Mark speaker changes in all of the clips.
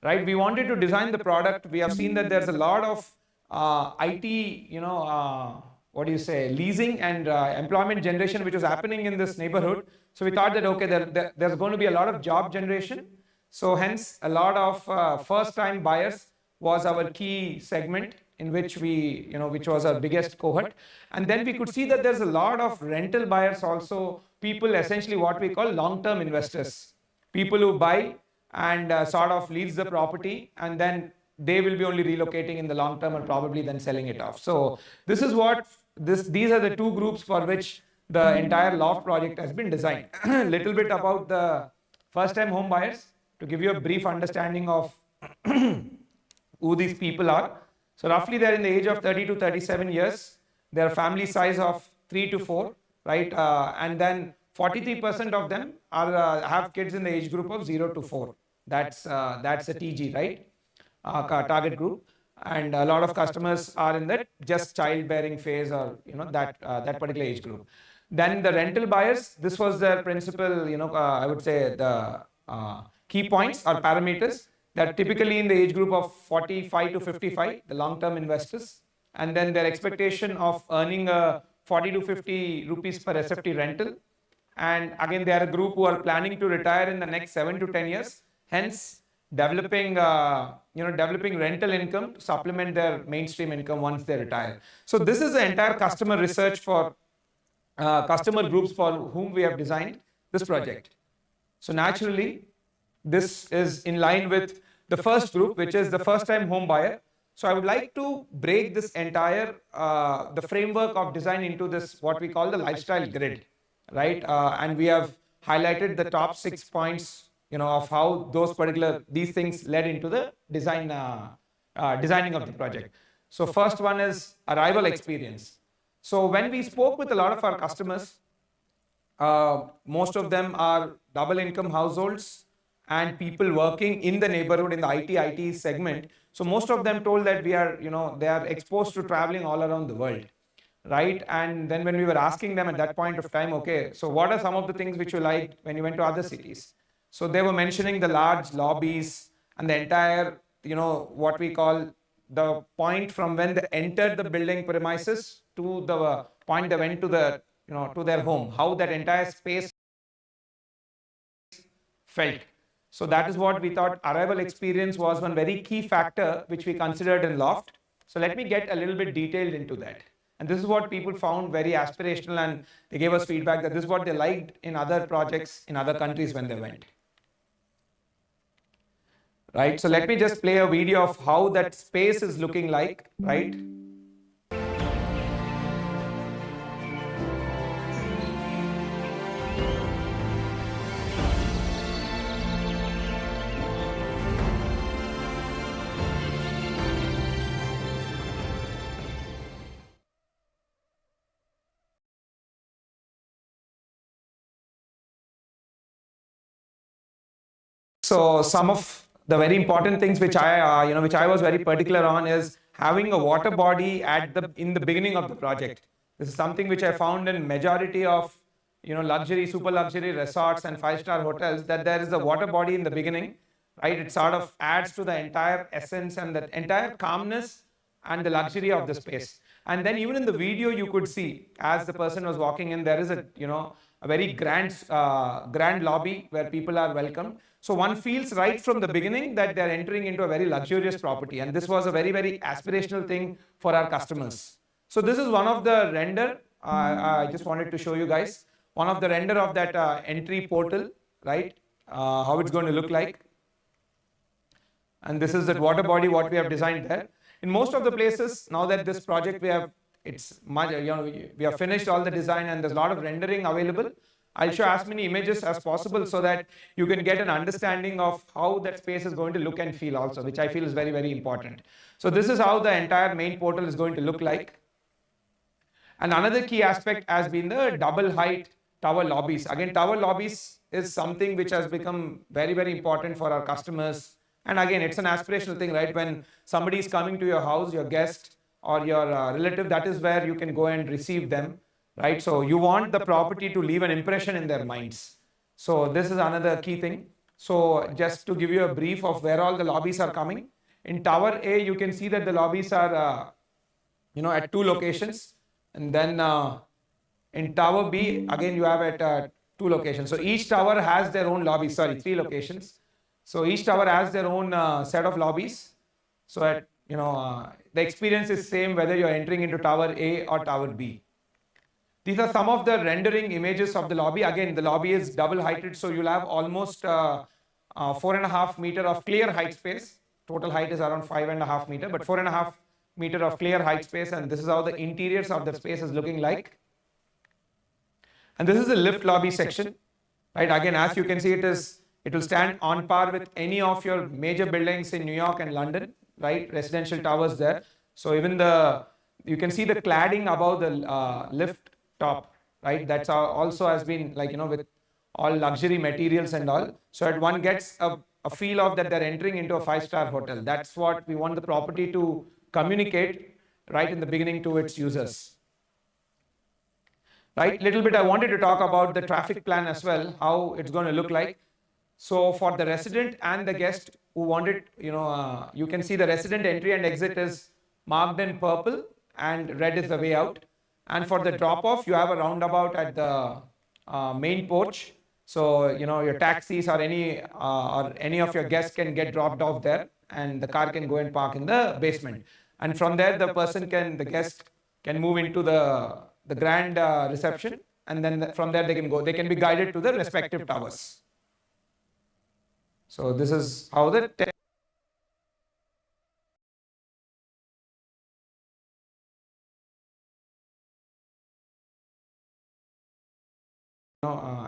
Speaker 1: right? We wanted to design the product. We have seen that there's a lot of IT, what do you say, leasing and employment generation which was happening in this neighborhood. So we thought that, okay, there's going to be a lot of job generation. So hence, a lot of first-time buyers was our key segment in which we, which was our biggest cohort. And then we could see that there's a lot of rental buyers also, people essentially what we call long-term investors, people who buy and sort of lease the property, and then they will be only relocating in the long term and probably then selling it off. So this is what these are the two groups for which the entire loft project has been designed. Little bit about the first time home buyers to give you a brief understanding of who these people are. So roughly they're in the age of 30 to 37 years. Their family size of 3 to 4, right? And then 43% of them are have kids in the age group of 0 to 4. That's a TG, right? Target group. And a lot of customers are in that just childbearing phase, or that particular age group. Then the rental buyers, this was their principal, I would say the key points or parameters, that typically in the age group of 45 to 55, the long-term investors, and then their expectation of earning 40 to 50 rupees per SFT rental. And again, they are a group who are planning to retire in the next 7 to 10 years. Hence, developing rental income to supplement their mainstream income once they retire. So this is the entire customer research for customer groups for whom we have designed this project. So naturally, this is in line with the first group, which is the first time home buyer. So I would like to break this entire the framework of design into this what we call the lifestyle grid, right? And we have highlighted the top 6 points, of how these things led into the designing of the project. So first one is arrival experience. So when we spoke with a lot of our customers, most of them are double income households and people working in the neighborhood in the IT segment. So most of them told that they are exposed to traveling all around the world, right? And then when we were asking them at that point of time, okay, so what are some of the things which you liked when you went to other cities? So they were mentioning the large lobbies and the entire, what we call the point from when they entered the building premises to the point they went to the, to their home, how that entire space felt. So that is what we thought arrival experience was one very key factor which we considered in Loft. So let me get a little bit detailed into that. And this is what people found very aspirational, and they gave us feedback that this is what they liked in other projects in other countries when they went. Right, so let me just play a video of how that space is looking like, right? So some of the very important things which I was very particular on is having a water body in the beginning of the project. This is something which I found in majority of luxury, super luxury resorts and 5-star hotels, that there is a water body in the beginning, right? It sort of adds to the entire essence and the entire calmness and the luxury of the space. And then even in the video you could see, as the person was walking in, there is a very grand lobby where people are welcomed. So one feels right from the beginning that they're entering into a very luxurious property. And this was a very, very aspirational thing for our customers. So this is one of the render. I just wanted to show you guys one of the render of that entry portal, right? How it's going to look like. And this is that water body, what we have designed there. In most of the places, now that this project we have finished all the design and there's a lot of rendering available. I'll show as many images as possible so that you can get an understanding of how that space is going to look and feel also, which I feel is very, very important. So this is how the entire main portal is going to look like. And another key aspect has been the double height tower lobbies. Again, tower lobbies is something which has become very, very important for our customers. And again, it's an aspirational thing, right? When somebody is coming to your house, your guest or your relative, that is where you can go and receive them. Right, so you want the property to leave an impression in their minds. So this is another key thing. So just to give you a brief of where all the lobbies are coming. In Tower A, you can see that the lobbies are, at 2 locations. And then in Tower B, again, you have at 2 locations. So each tower has their own lobbies, sorry, 3 locations. So each tower has their own set of lobbies. So at, the experience is same whether you're entering into Tower A or Tower B. These are some of the rendering images of the lobby. Again, the lobby is double heighted, so you'll have almost 4.5 meter of clear height space. Total height is around 5.5 meter, but 4.5 meter of clear height space, and this is how the interiors of the space is looking like. And this is the lift lobby section, right? Again, as you can see, it will stand on par with any of your major buildings in New York and London, right? Residential towers there. So even you can see the cladding above the lift top, right? That's also has been with all luxury materials and all. So that one gets a feel of that they're entering into a 5-star hotel. That's what we want the property to communicate right in the beginning to its users. Right, little bit I wanted to talk about the traffic plan as well, how it's going to look like. So for the resident and the guest who wanted, you can see the resident entry and exit is marked in purple and red is the way out. And for the drop off, you have a roundabout at the main porch. So, your taxis or any of your guests can get dropped off there, and the car can go and park in the basement. And from there, the guest can move into the grand reception, and then from there they can be guided to the respective towers. So this is how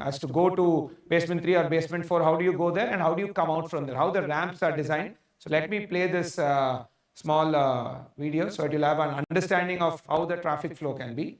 Speaker 1: as to go to basement 3 or basement 4, how do you go there and how do you come out from there, how the ramps are designed. So let me play this small video so that you'll have an understanding of how the traffic flow can be.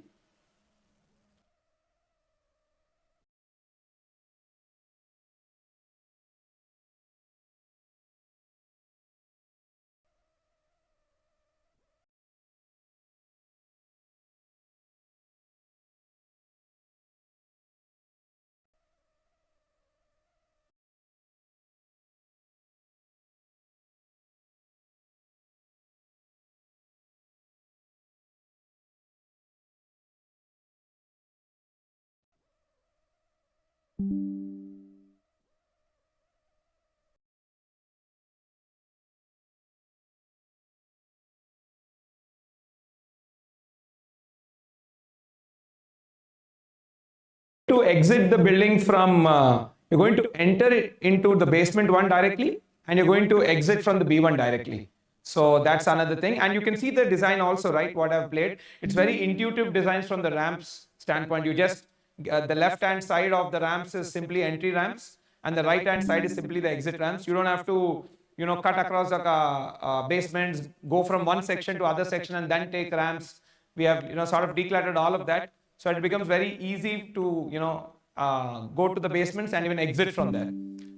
Speaker 1: To exit the building from, you're going to enter it into the basement 1 directly, and you're going to exit from the B1 directly. So that's another thing. And you can see the design also, right? What I've played. It's very intuitive designs from the ramps standpoint. You just, the left-hand side of the ramps is simply entry ramps, and the right-hand side is simply the exit ramps. You don't have to, cut across the basements, go from one section to other section, and then take ramps. We have, sort of decluttered all of that. So it becomes very easy to, go to the basements and even exit from there.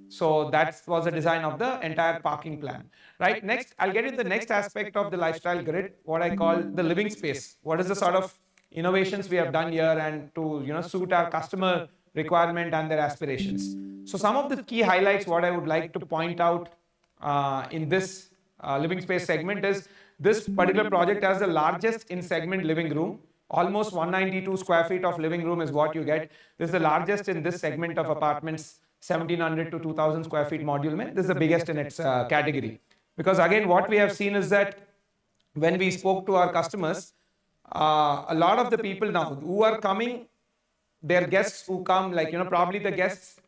Speaker 1: So that was the design of the entire parking plan. Right. Next, I'll get into the next aspect of the lifestyle grid, what I call the living space. What is the sort of innovations we have done here and to, suit our customer requirement and their aspirations. So some of the key highlights, what I would like to point out in this living space segment is this particular project has the largest in segment living room. Almost 192 square feet of living room is what you get. This is the largest in this segment of apartments, 1700 to 2000 square feet module. This is the biggest in its category. Because again, what we have seen is that when we spoke to our customers, a lot of the people now who are coming, their guests who come, probably the guests,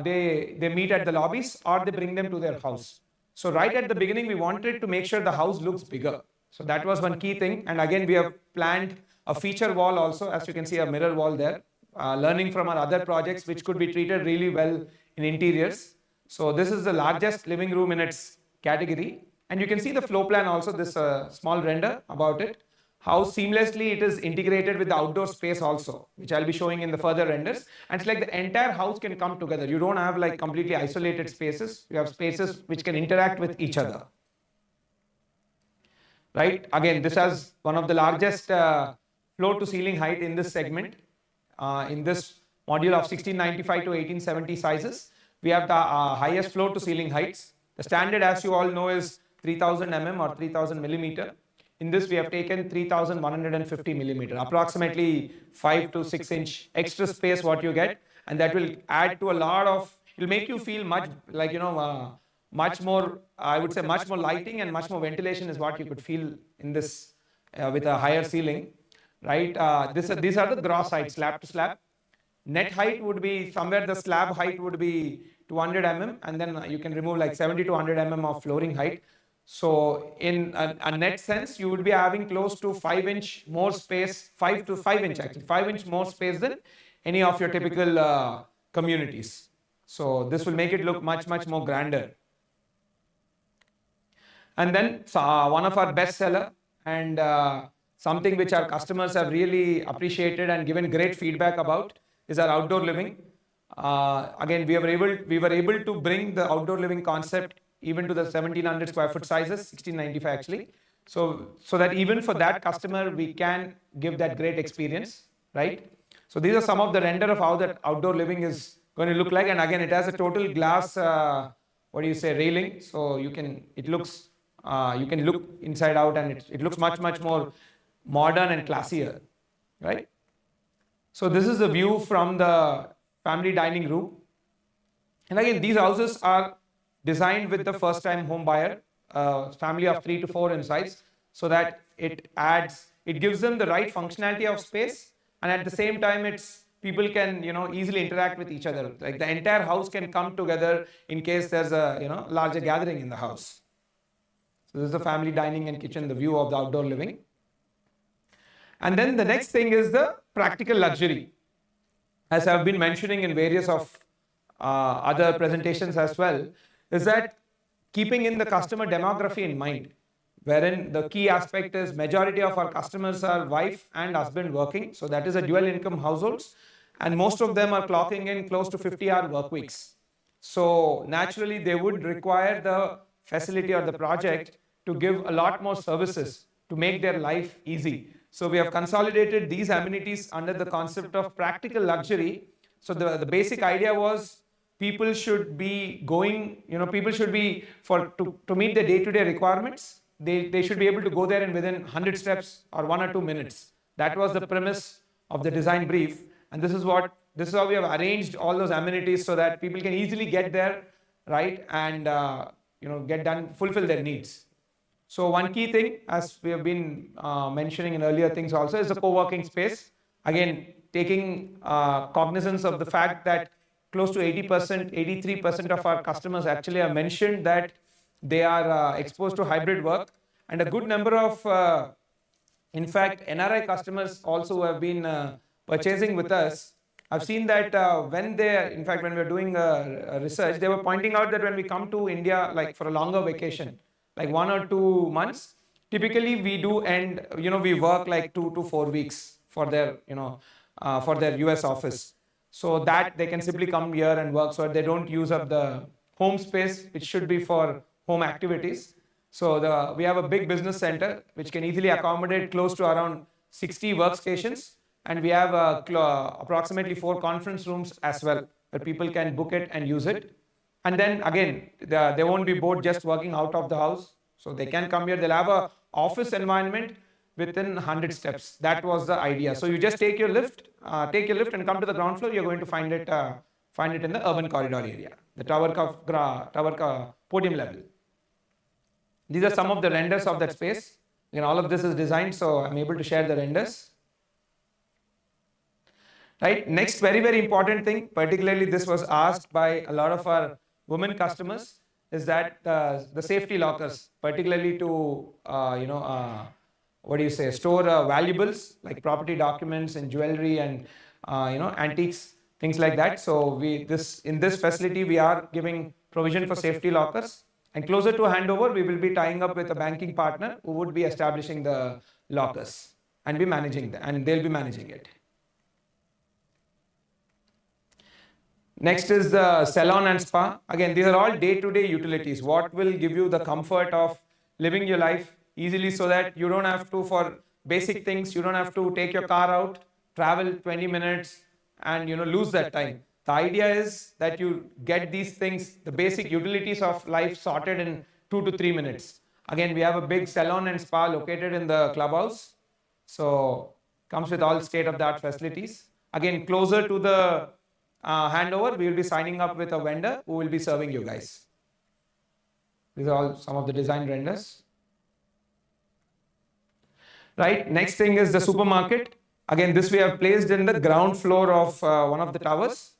Speaker 1: they meet at the lobbies or they bring them to their house. So right at the beginning, we wanted to make sure the house looks bigger. So that was one key thing. And again, we have planned a feature wall also, as you can see, a mirror wall there, learning from our other projects, which could be treated really well in interiors. So this is the largest living room in its category. And you can see the floor plan also, this small render about it, how seamlessly it is integrated with the outdoor space also, which I'll be showing in the further renders. And it's like the entire house can come together. You don't have like completely isolated spaces. You have spaces which can interact with each other. Right. Again, this has one of the largest floor to ceiling height in this segment, in this module of 1695 to 1870 sizes. We have the highest floor to ceiling heights. The standard, as you all know, is 3000 mm or 3000 millimeter. In this, we have taken 3150 millimeter, approximately 5 to 6 inch extra space what you get, and that will add to a lot of, it will make you feel much like, much more, I would say much more lighting and much more ventilation is what you could feel in this with a higher ceiling, right? These are the gross heights, slab to slab. Net height would be somewhere the slab height would be 200 mm, and then you can remove like 70 to 100 mm of flooring height. So in a net sense, you would be having close to 5-inch more space, 5 to 5 inch actually, 5-inch more space than any of your typical communities. So this will make it look much, much more grander. And then one of our best seller and something which our customers have really appreciated and given great feedback about is our outdoor living. Again, we were able to bring the outdoor living concept even to the 1700 square foot sizes, 1695 actually. So that even for that customer, we can give that great experience, right? So these are some of the render of how that outdoor living is going to look like. And again, it has a total glass, railing. So you can look inside out and it looks much, much more modern and classier, right? So this is the view from the family dining room. And again, these houses are designed with the first time home buyer, family of 3 to 4 in size, so that it gives them the right functionality of space, and at the same time people can easily interact with each other. Like the entire house can come together in case there's a larger gathering in the house. So this is the family dining and kitchen, the view of the outdoor living. And then the next thing is the practical luxury. As I've been mentioning in various of other presentations as well, is that keeping in the customer demography in mind, wherein the key aspect is majority of our customers are wife and husband working. So that is a dual income households, and most of them are clocking in close to 50-hour work weeks. So naturally, they would require the facility or the project to give a lot more services to make their life easy. So we have consolidated these amenities under the concept of practical luxury. So the basic idea was people should be going, people should be, to meet the day-to-day requirements, they should be able to go there and within 100 steps or 1 or 2 minutes. That was the premise of the design brief. And this is how we have arranged all those amenities so that people can easily get there, right? And, fulfill their needs. So one key thing, as we have been mentioning in earlier things also, is the co-working space. Again, taking cognizance of the fact that close to 80%, 83% of our customers actually have mentioned that they are exposed to hybrid work, and a good number of, in fact, NRI customers also who have been purchasing with us. I've seen that when we're doing research, they were pointing out that when we come to India, like for a longer vacation, like 1 or 2 months, typically we do end, we work like 2 to 4 weeks for their, for their US office. So that they can simply come here and work, so they don't use up the home space, which should be for home activities. So we have a big business center, which can easily accommodate close to around 60 workstations. And we have approximately 4 conference rooms as well, where people can book it and use it. And then again, they won't be bored just working out of the house. So they can come here, they'll have an office environment within 100 steps. That was the idea. So you just take your lift and come to the ground floor. You're going to find it in the urban corridor area, the tower podium level. These are some of the renders of that space. All of this is designed, so I'm able to share the renders. Right. Next, very, very important thing, particularly this was asked by a lot of our women customers, is that the safety lockers, particularly to store valuables like property documents and jewelry and antiques, things like that. So in this facility we are giving provision for safety lockers, and closer to handover we will be tying up with a banking partner who would be establishing the lockers and they'll be managing it. Next is the salon and spa. Again, these are all day-to-day utilities. What will give you the comfort of living your life easily, so that you don't have to, for basic things, you don't have to take your car out, travel 20 minutes and lose that time. The idea is that you get these things, the basic utilities of life sorted in 2 to 3 minutes. Again, we have a big salon and spa located in the clubhouse. So comes with all state-of-the-art facilities. Again, closer to the handover, we will be signing up with a vendor who will be serving you guys. These are all some of the design renders. Right, next thing is the supermarket. Again, this we have placed in the ground floor of one of the towers.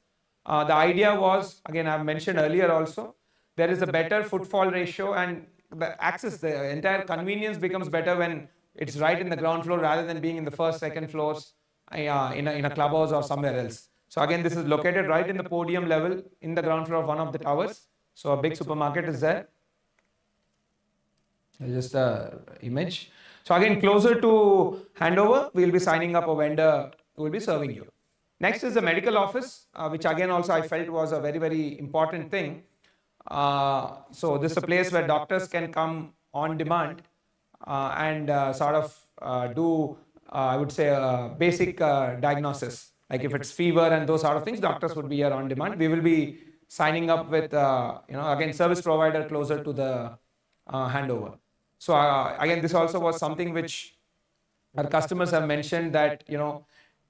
Speaker 1: The idea was, again, I have mentioned earlier also, there is a better footfall ratio and the access, the entire convenience becomes better when it's right in the ground floor rather than being in the first, second floors in a clubhouse or somewhere else. So again, this is located right in the podium level in the ground floor of one of the towers. So a big supermarket is there. Just the image. So again, closer to handover, we will be signing up a vendor who will be serving you. Next is the medical office, which again also I felt was a very, very important thing. So this is a place where doctors can come on demand and sort of do, I would say, basic diagnosis. Like if it's fever and those sort of things, doctors would be here on demand. We will be signing up with, again, service provider closer to the handover. So again, this also was something which our customers have mentioned that,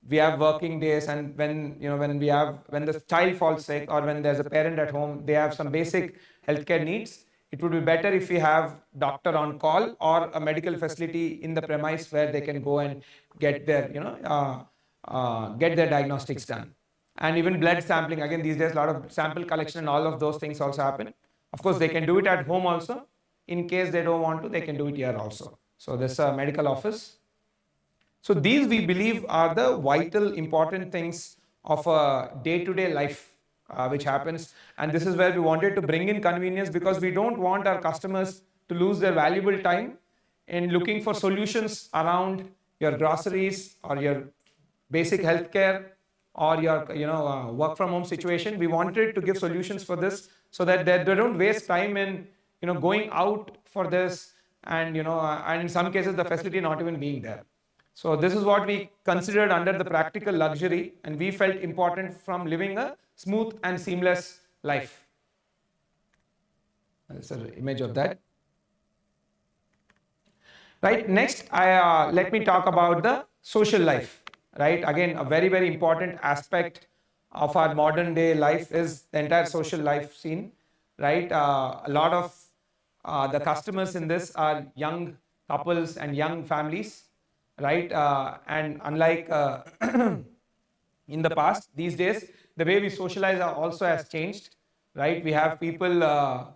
Speaker 1: we have working days, and when the child falls sick or when there's a parent at home, they have some basic healthcare needs. It would be better if we have doctor on call or a medical facility in the premise where they can go and get their, get their diagnostics done. And even blood sampling, again, these days, a lot of sample collection and all of those things also happen. Of course, they can do it at home also. In case they don't want to, they can do it here also. So this is a medical office. So these we believe are the vital important things of a day-to-day life which happens. And this is where we wanted to bring in convenience, because we don't want our customers to lose their valuable time in looking for solutions around your groceries or your basic healthcare or your work from home situation. We wanted to give solutions for this so that they don't waste time in going out for this, and and in some cases the facility not even being there. So this is what we considered under the practical luxury, and we felt important from living a smooth and seamless life. This is an image of that. Right, next let me talk about the social life. Right, again, a very, very important aspect of our modern day life is the entire social life scene. Right, a lot of the customers in this are young couples and young families. Right, and unlike in the past, these days the way we socialize also has changed. Right, we have people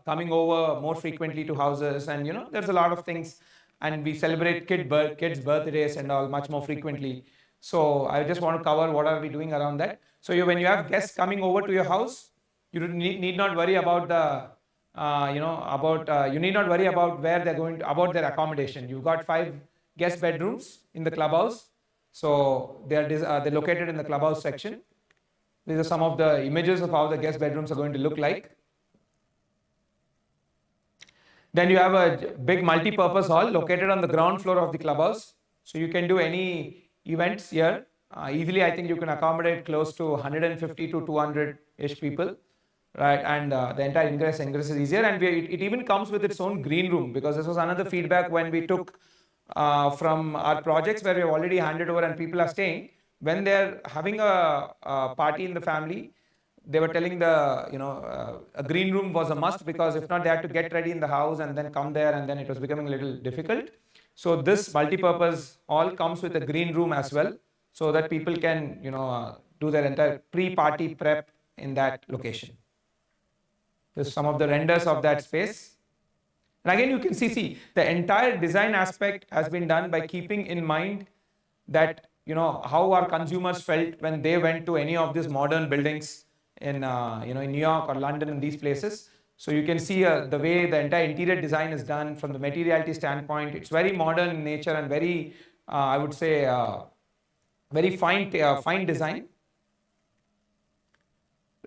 Speaker 1: coming over more frequently to houses, and there's a lot of things, and we celebrate kids' birthdays and all much more frequently. So I just want to cover what are we doing around that. So when you have guests coming over to your house, you need not worry about the you need not worry about where they're going to, about their accommodation. You've got 5 guest bedrooms in the clubhouse. So they're located in the clubhouse section. These are some of the images of how the guest bedrooms are going to look like. Then you have a big multi-purpose hall located on the ground floor of the clubhouse. So you can do any events here. Easily, I think you can accommodate close to 150 to 200-ish people. Right, and the entire ingress is easier, and it even comes with its own green room, because this was another feedback when we took from our projects where we have already handed over and people are staying. When they're having a party in the family, they were telling a green room was a must, because if not, they had to get ready in the house and then come there, and then it was becoming a little difficult. So this multi-purpose all comes with a green room as well, so that people can do their entire pre-party prep in that location. There's some of the renders of that space. And again, you can see the entire design aspect has been done by keeping in mind that, how our consumers felt when they went to any of these modern buildings in, in New York or London and these places. So you can see the way the entire interior design is done from the materiality standpoint. It's very modern in nature and very, I would say, very fine design.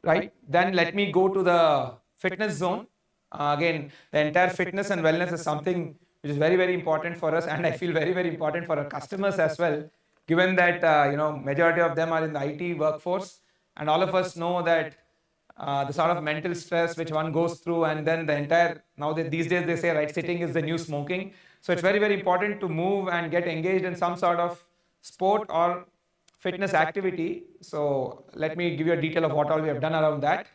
Speaker 1: Right. Then let me go to the fitness zone. Again, the entire fitness and wellness is something which is very, very important for us, and I feel very, very important for our customers as well, given that majority of them are in the IT workforce, And all of us know that the sort of mental stress which one goes through, and then the entire, now that these days they say, right, sitting is the new smoking. So it's very, very important to move and get engaged in some sort of sport or fitness activity. So let me give you a detail of what all we have done around that.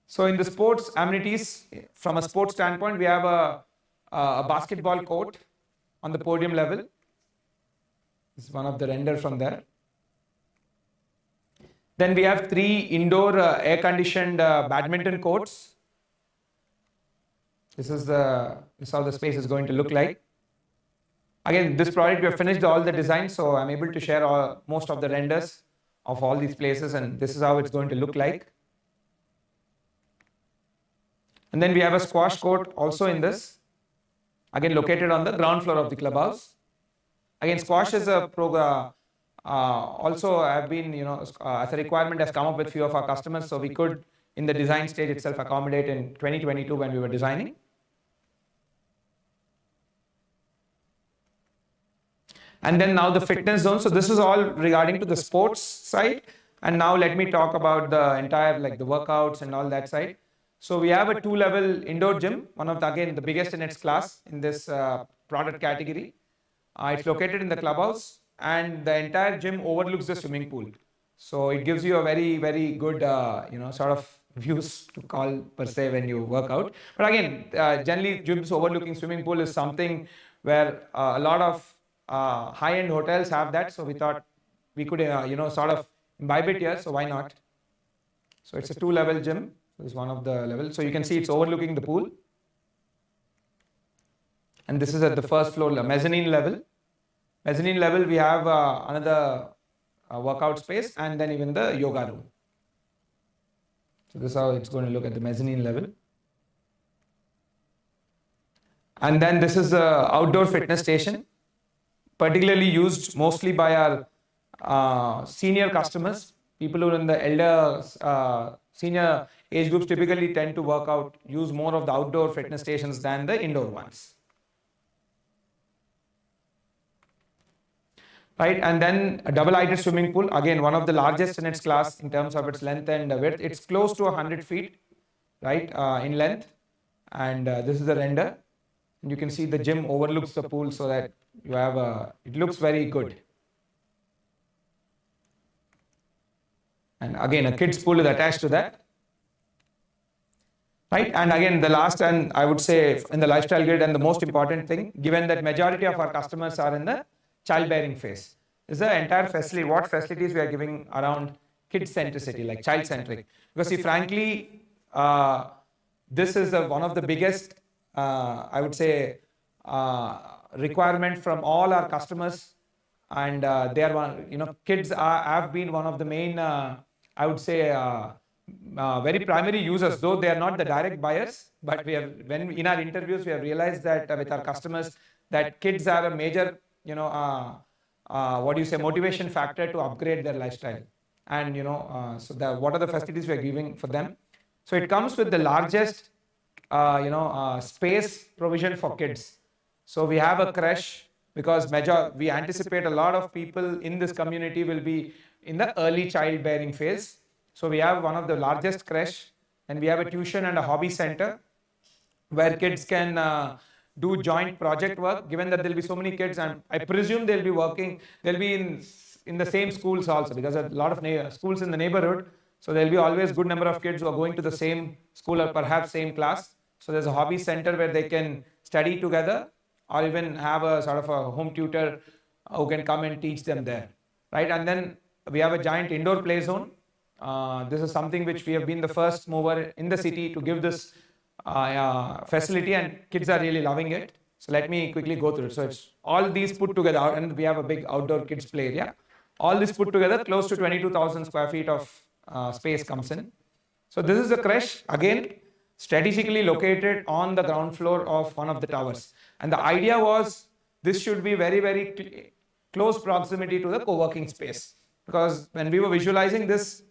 Speaker 1: So in the sports amenities, from a sports standpoint, we have a basketball court on the podium level. This is one of the render from there. Then we have 3 indoor air-conditioned badminton courts. This is how the space is going to look like. Again, this project we have finished all the design, so I'm able to share most of the renders of all these places, and this is how it's going to look like. And then we have a squash court also in this, again located on the ground floor of the clubhouse. Again, squash is a program. Also, I've been, as a requirement has come up with few of our customers, so we could, in the design stage itself, accommodate in 2022 when we were designing. And then now the fitness zone. So this is all regarding to the sports side. And now let me talk about the entire, like the workouts and all that side. So we have a 2-level indoor gym, one of the, again, the biggest in its class in this product category. It's located in the clubhouse, and the entire gym overlooks the swimming pool. So it gives you a very, very good, sort of views to call per se when you work out. But again, generally gyms overlooking swimming pool is something where a lot of high-end hotels have that. So we thought we could, sort of imbibe it here. So why not? So it's a 2-level gym. This is one of the levels. So you can see it's overlooking the pool. And this is at the first floor, the mezzanine level. Mezzanine level, we have another workout space, and then even the yoga room. So this is how it's going to look at the mezzanine level. And then this is the outdoor fitness station, particularly used mostly by our senior customers. People who are in the elder, senior age groups typically tend to work out, use more of the outdoor fitness stations than the indoor ones. Right, and then a double-heighted swimming pool, again one of the largest in its class in terms of its length and width. It's close to 100 feet, right, in length. And this is the render. And you can see the gym overlooks the pool, so that you have it looks very good. And again, a kids pool is attached to that. Right, and again the last, and I would say in the lifestyle grid, and the most important thing, given that majority of our customers are in the childbearing phase, is the entire facility, what facilities we are giving around kid centricity, like child centric. Because see, frankly, this is one of the biggest, I would say, requirement from all our customers, and they are one, kids have been one of the main, I would say, very primary users, though they are not the direct buyers. But we have, when in our interviews, we have realized that with our customers, that kids are a major, motivation factor to upgrade their lifestyle. And so what are the facilities we are giving for them? So it comes with the largest space provision for kids. So we have a creche, because we anticipate a lot of people in this community will be in the early childbearing phase. So we have one of the largest creche, and we have a tuition and a hobby center where kids can do joint project work, given that there will be so many kids, and I presume they'll be in the same schools also, because there are a lot of schools in the neighborhood. So there'll be always good number of kids who are going to the same school or perhaps same class. So there's a hobby center where they can study together, or even have a sort of a home tutor who can come and teach them there, right? And then we have a giant indoor play zone. This is something which we have been the first mover in the city to give this facility, and kids are really loving it. So let me quickly go through it. So it's all these put together, and we have a big outdoor kids play area. All this put together, close to 22,000 square feet of space comes in. So this is the creche, again strategically located on the ground floor of one of the towers. And the idea was this should be very, very close proximity to the co-working space. Because when we were visualizing this,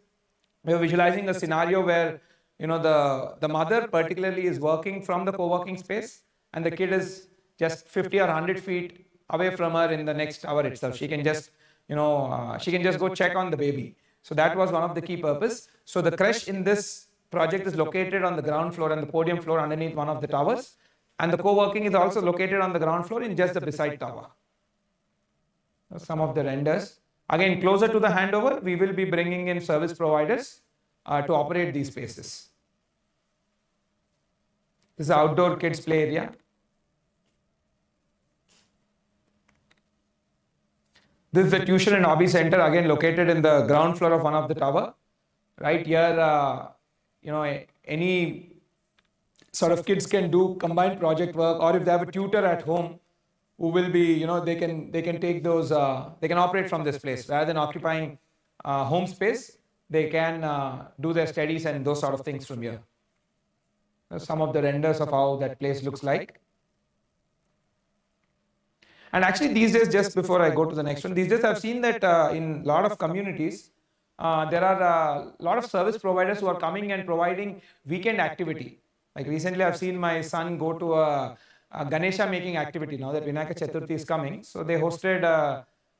Speaker 1: we were visualizing a scenario where the mother particularly is working from the co-working space, and the kid is just 50 or 100 feet away from her in the next tower itself. She can just she can just go check on the baby. So that was one of the key purpose. So the creche in this project is located on the ground floor and the podium floor underneath one of the towers. And the co-working is also located on the ground floor in just the beside tower. Some of the renders. Again, closer to the handover, we will be bringing in service providers to operate these spaces. This is the outdoor kids play area. This is the tuition and hobby center, again located in the ground floor of one of the tower. Right here, any sort of kids can do combined project work, or if they have a tutor at home who will be, they can take those, they can operate from this place rather than occupying home space. They can do their studies and those sort of things from here. Some of the renders of how that place looks like. And actually these days, just before I go to the next one, these days I've seen that in a lot of communities, there are a lot of service providers who are coming and providing weekend activity. Like recently I've seen my son go to a Ganesha making activity now that Vinayaka Chaturthi is coming. So they hosted,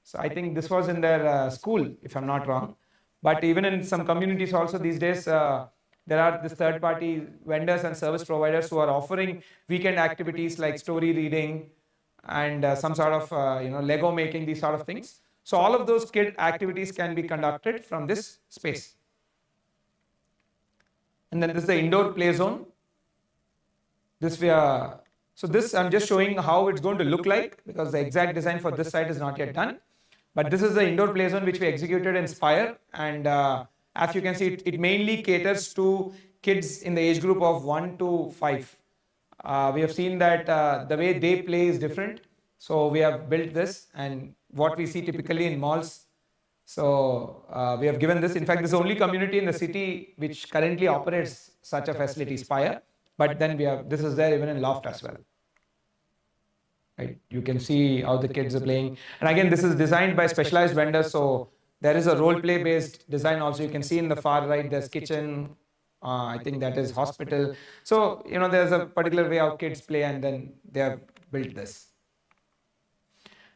Speaker 1: so I think this was in their school, if I'm not wrong. But even in some communities also these days, there are this third-party vendors and service providers who are offering weekend activities like story reading, and some sort of Lego making, these sort of things. So all of those kid activities can be conducted from this space. And then this is the indoor play zone. So this I'm just showing how it's going to look like, because the exact design for this site is not yet done. But this is the indoor play zone which we executed in Spire, and as you can see, it mainly caters to kids in the age group of 1 to 5. We have seen that the way they play is different. So we have built this, and what we see typically in malls. So we have given this. In fact, this is the only community in the city which currently operates such a facility, Spire. But then this is there even in Loft as well. Right? You can see how the kids are playing. And again, this is designed by specialized vendors. So there is a role play based design also. You can see in the far right, there's kitchen. I think that is hospital. So, there's a particular way how kids play, and then they have built this.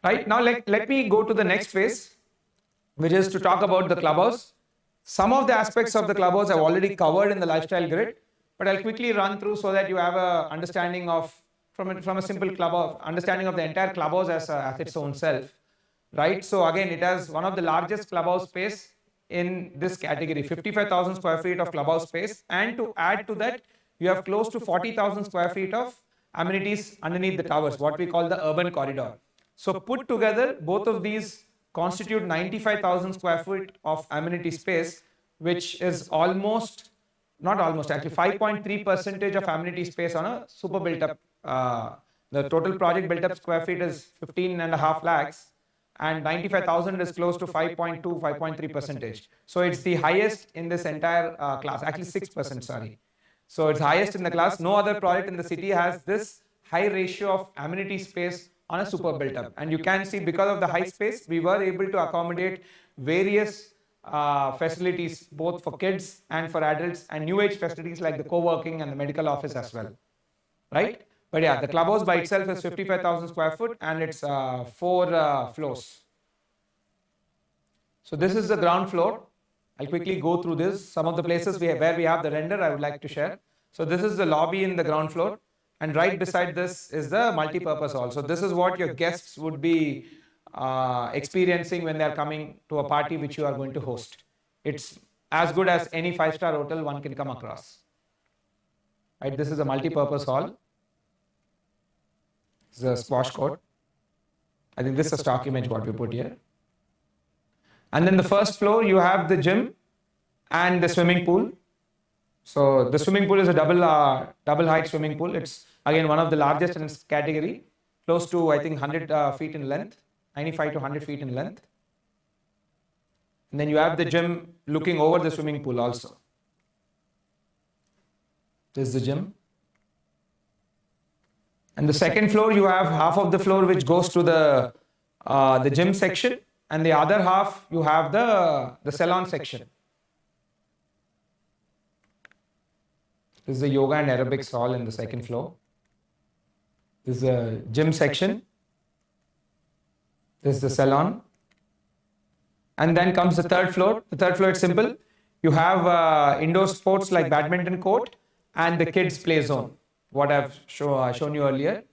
Speaker 1: Right, now let me go to the next phase, which is to talk about the clubhouse. Some of the aspects of the clubhouse I've already covered in the lifestyle grid, but I'll quickly run through so that you have a understanding of, from a simple clubhouse, understanding of the entire clubhouse as its own self. Right, so again, it has one of the largest clubhouse space in this category, 55,000 square feet of clubhouse space, and to add to that, you have close to 40,000 square feet of amenities underneath the towers, what we call the urban corridor. So put together, both of these constitute 95,000 square feet of amenity space, which is actually 5.3% of amenity space on a super built up. The total project built up square feet is 15.5 lakhs. And 95,000 is close to 5.2, 5.3%. So it's the highest in this entire class, actually 6%, sorry. So it's highest in the class. No other project in the city has this high ratio of amenity space on a super built up. And you can see, because of the high space, we were able to accommodate various facilities, both for kids and for adults, and new age facilities like the co-working and the medical office as well. Right? But yeah, the clubhouse by itself is 55,000 square foot, and it's 4 floors. So this is the ground floor. I'll quickly go through this. Some of the places where we have the render I would like to share. So this is the lobby in the ground floor, and right beside this is the multi-purpose hall. So this is what your guests would be experiencing when they are coming to a party which you are going to host. It's as good as any 5-star hotel one can come across. Right, this is a multi-purpose hall. This is a squash court. I think this is a stock image what we put here. And then the first floor, you have the gym and the swimming pool. So the swimming pool is a double height swimming pool. It's again one of the largest in its category, close to I think 100 feet in length, 95 to 100 feet in length. And then you have the gym looking over the swimming pool also. This is the gym. And the second floor, you have half of the floor which goes to the gym section, and the other half you have the salon section. This is the yoga and aerobics hall in the second floor. This is the gym section. This is the salon. And then comes the third floor. The third floor is simple. You have indoor sports like badminton court and the kids play zone, what I've shown you earlier.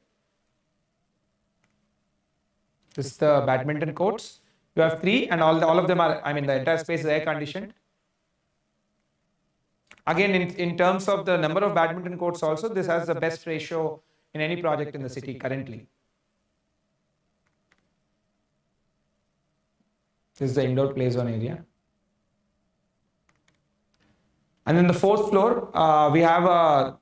Speaker 1: This is the badminton courts. You have 3 and all of them are, I mean the entire space is air conditioned. Again, in terms of the number of badminton courts also, this has the best ratio in any project in the city currently. This is the indoor play zone area. And then the 4th floor, we have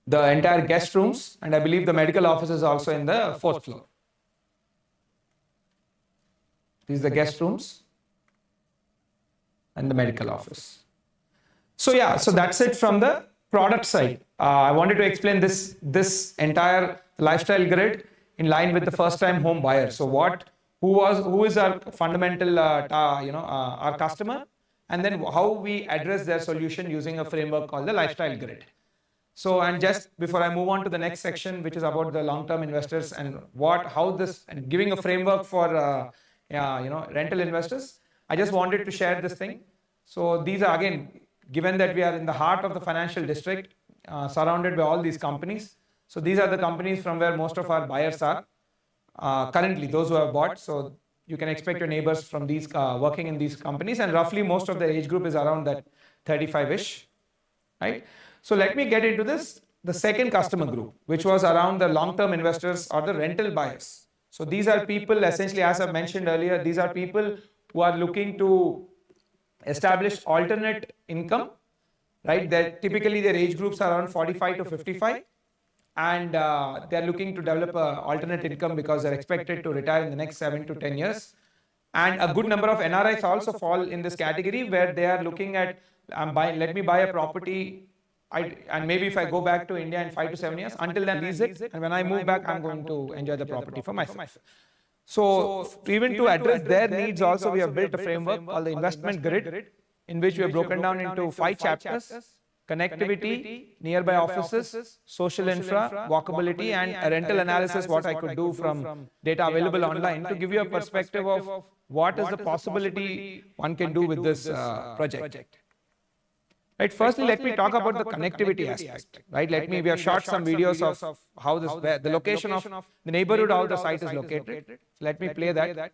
Speaker 1: the entire guest rooms, and I believe the medical office is also in the 4th floor. These are the guest rooms and the medical office. So yeah, so that's it from the product side. I wanted to explain this entire lifestyle grid in line with the first-time home buyer. So who is our fundamental our customer, and then how we address their solution using a framework called the lifestyle grid. So, and just before I move on to the next section, which is about the long-term investors and and giving a framework for rental investors, I just wanted to share this thing. So these are, again, given that we are in the heart of the financial district, surrounded by all these companies. So these are the companies from where most of our buyers are currently, those who have bought. So you can expect your neighbors from these working in these companies, and roughly most of the age group is around that 35-ish, right? So let me get into the second customer group, which was around the long-term investors or the rental buyers. So these are people, essentially, as I mentioned earlier, these are people who are looking to establish alternate income, right? Typically their age groups are around 45 to 55, and they're looking to develop an alternate income because they're expected to retire in the next 7 to 10 years. And a good number of NRIs also fall in this category, where they are looking at, let me buy a property, and maybe if I go back to India in 5 to 7 years, until then lease it, and when I move back, I'm going to enjoy the property for myself. So even to address their needs also, we have built a framework called the investment grid, in which we have broken down into 5 chapters: connectivity, nearby offices, social infra, walkability, and a rental analysis, what I could do from data available online, to give you a perspective of what is the possibility one can do with this project. Right, firstly, let me talk about the connectivity aspect. Right, we have shot some videos of how the location of the neighborhood, how the site is located. So let me play that.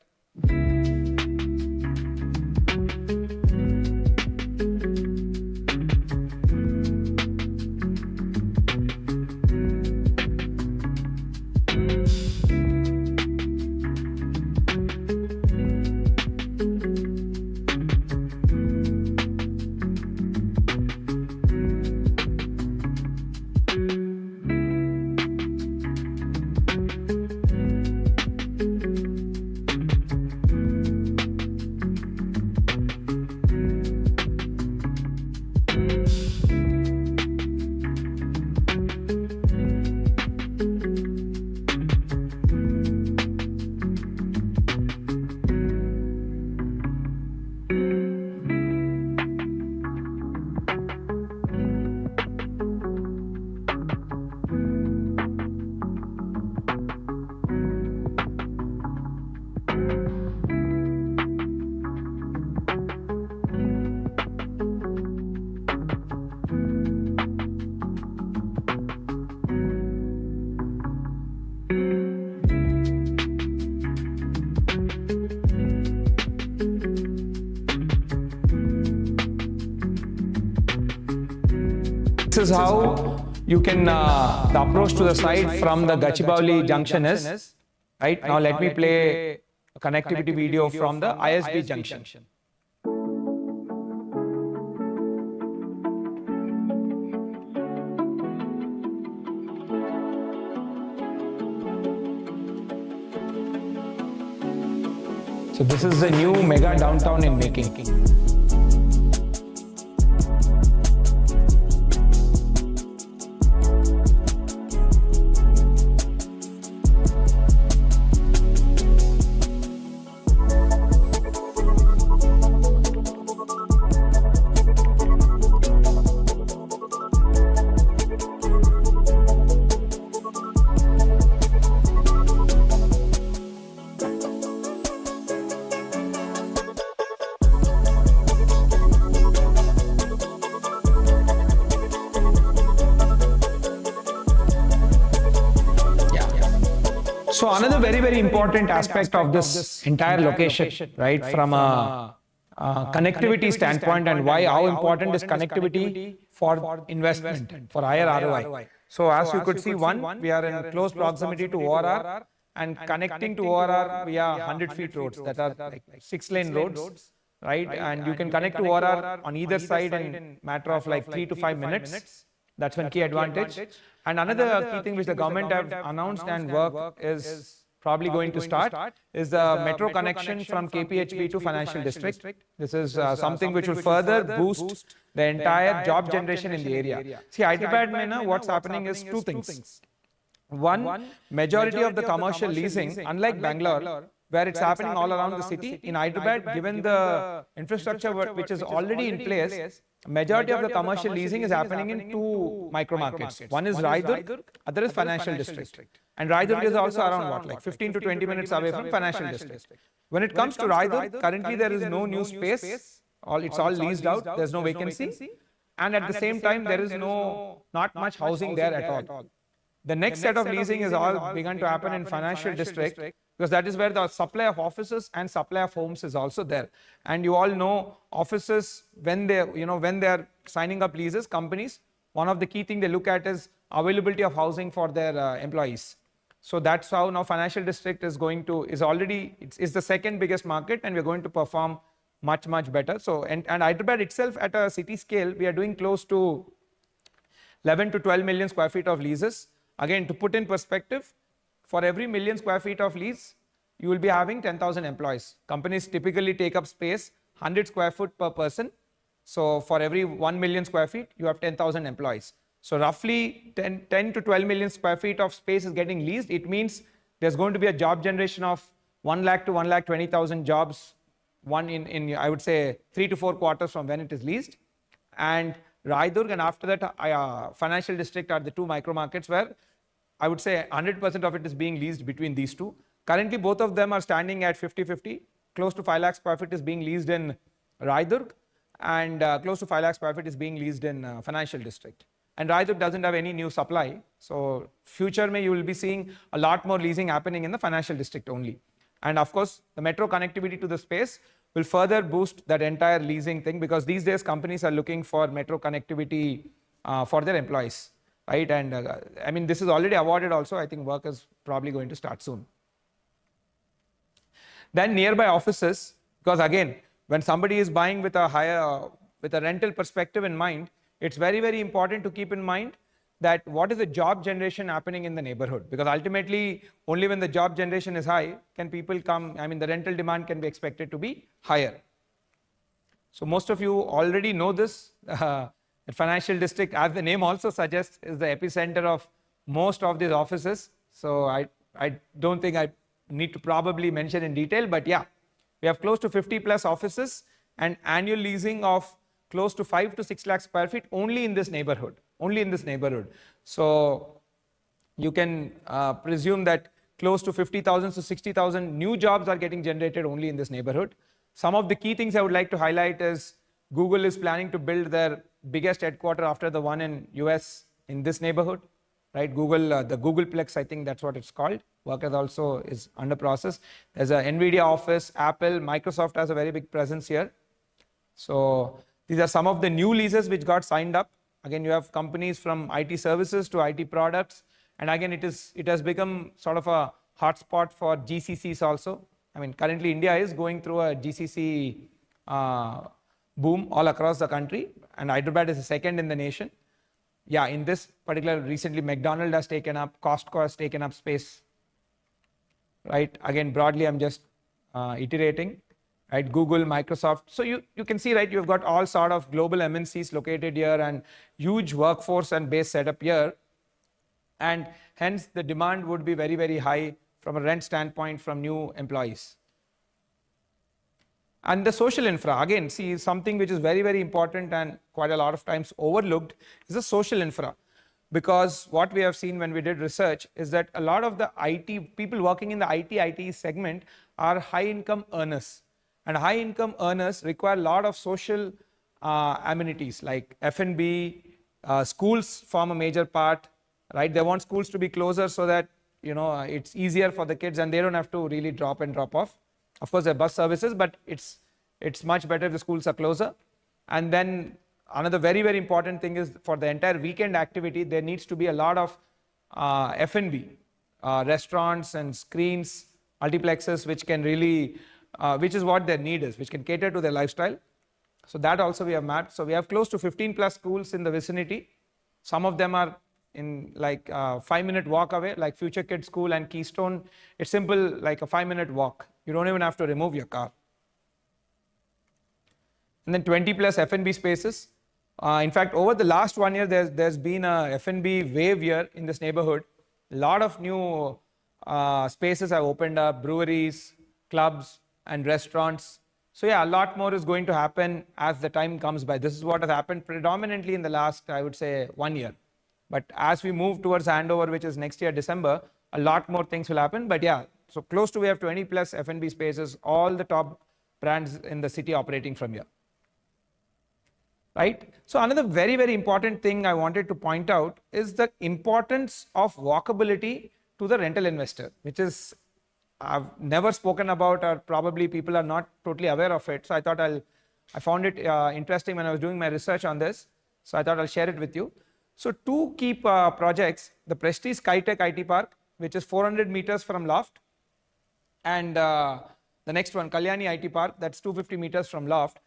Speaker 1: This is how you can, the approach to the site from the Gachibowli junction is, right? Now let me play a connectivity video from the ISB junction. So this is the new mega downtown in making. So another very important aspect of this entire location, right, from a connectivity standpoint, and why how important is connectivity for investment, for higher ROI. So as you could see, one, we are in close proximity to ORR and connecting to ORR via 100 feet roads that are like 6-lane roads, right? And you can connect to ORR on either side in matter of like 3 to 5 minutes. That's one key advantage. And another key thing which the government have announced and work is probably going to start is the metro connection from KPHB to financial district. This is something which will further boost the entire job generation in the area. See, Hyderabad mein na, what's happening is two things. One, majority of the commercial leasing, unlike Bangalore, where it's happening all around the city, in Hyderabad, given the infrastructure which is already in place, majority of the commercial leasing is happening in two micro markets. One is Raidurg, other is financial district. And Raidurg is also around what, like 15 to 20 minutes away from financial district. When it comes to Raidurg, currently there is no new space. It's all leased out. There's no vacancy. And at the same time, there is not much housing there at all. The next set of leasing is all begun to happen in financial district, because that is where the supply of offices and supply of homes is also there. And you all know offices, when they are signing up leases, companies, one of the key things they look at is availability of housing for their employees. So that's how now financial district is is the second biggest market, and we're going to perform much better. So and Hyderabad itself at a city scale, we are doing close to 11 to 12 million square feet of leases. Again, to put in perspective, for every million square feet of lease, you will be having 10,000 employees. Companies typically take up space 100 square foot per person. So for every 1 million square feet, you have 10,000 employees. So roughly 10 to 12 million square feet of space is getting leased. It means there's going to be a job generation of 1 lakh to 1,20,000 jobs, in I would say 3 to 4 quarters from when it is leased. And Raidurg and after that financial district are the two micro markets where I would say 100% of it is being leased between these two. Currently, both of them are standing at 50-50. Close to 5 lakh square feet is being leased in Raidurg, and close to 5 lakh square feet is being leased in financial district. And Raidurg doesn't have any new supply. So future you will be seeing a lot more leasing happening in the financial district only. And of course, the metro connectivity to the space will further boost that entire leasing thing, because these days companies are looking for metro connectivity for their employees. Right, and I mean, this is already awarded also. I think work is probably going to start soon. Then nearby offices, because again, when somebody is buying with a rental perspective in mind, it's very important to keep in mind that what is the job generation happening in the neighborhood, because ultimately only when the job generation is high can people come. I mean, the rental demand can be expected to be higher. So most of you already know this. The financial district, as the name also suggests, is the epicenter of most of these offices. So I don't think I need to probably mention in detail, but yeah, we have close to 50 plus offices and annual leasing of close to 5 to 6 lakh square feet only in this neighborhood. So you can presume that close to 50,000 to 60,000 new jobs are getting generated only in this neighborhood. Some of the key things I would like to highlight is Google is planning to build their biggest headquarter after the one in US in this neighborhood, right? The Googleplex, I think that's what it's called. Work also is under process. There's a NVIDIA office, Apple, Microsoft has a very big presence here. So these are some of the new leases which got signed up. Again, you have companies from IT services to IT products. And again, it has become sort of a hotspot for GCCs also. I mean, currently India is going through a GCC boom all across the country, and Hyderabad is the second in the nation. Yeah, in this particular, recently McDonald's has taken up, Costco has taken up space. Right, again, broadly I'm just iterating, right? Google, Microsoft. So you can see, right, you've got all sort of global MNCs located here and huge workforce and base setup here. And hence the demand would be very high from a rent standpoint from new employees. And the social infra, again, see, something which is very important and quite a lot of times overlooked is the social infra. Because what we have seen when we did research is that a lot of the IT, people working in the IT segment are high income earners. And high income earners require a lot of social amenities like F&B, schools form a major part, right? They want schools to be closer so that it's easier for the kids and they don't have to really drop and drop off. Of course, there are bus services, but it's much better if the schools are closer. And then another very, very important thing is for the entire weekend activity, there needs to be a lot of F&B, restaurants and screens, multiplexes, which can really, which is what their need is, which can cater to their lifestyle. So that also we have mapped. So we have close to 15 plus schools in the vicinity. Some of them are in like 5-minute walk away, like Future Kids School and Keystone. It's simple, like a 5-minute walk. You don't even have to remove your car. And then 20 plus F&B spaces. In fact, over the last 1 year, there's been a F&B wave here in this neighborhood. A lot of new spaces have opened up, breweries, clubs, and restaurants. So yeah, a lot more is going to happen as the time comes by. This is what has happened predominantly in the last, I would say, 1 year. But as we move towards handover, which is next year, December, a lot more things will happen. But yeah, so close to we have 20 plus F&B spaces, all the top brands in the city operating from here. Right? So another very, very important thing I wanted to point out is the importance of walkability to the rental investor, which is I've never spoken about, or probably people are not totally aware of it. So I thought I found it interesting when I was doing my research on this. So I thought I'll share it with you. So two key projects, the Prestige Skytech IT Park, which is 400 meters from Loft, and the next one, Kalyani IT Park, that's 250 meters from Loft.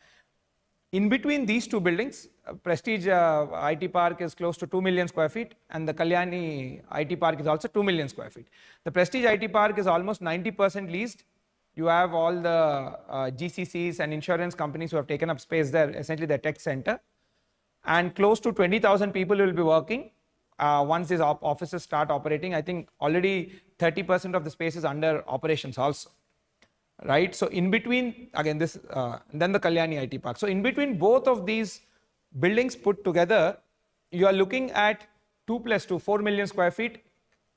Speaker 1: In between these two buildings, Prestige IT Park is close to 2 million square feet, and the Kalyani IT Park is also 2 million square feet. The Prestige IT Park is almost 90% leased. You have all the GCCs and insurance companies who have taken up space there, essentially the tech center. And close to 20,000 people will be working once these offices start operating. I think already 30% of the space is under operations also. Right, so in between, again this, then the Kalyani IT Park. So in between both of these buildings put together, you are looking at 2 plus 2, 4 million square feet,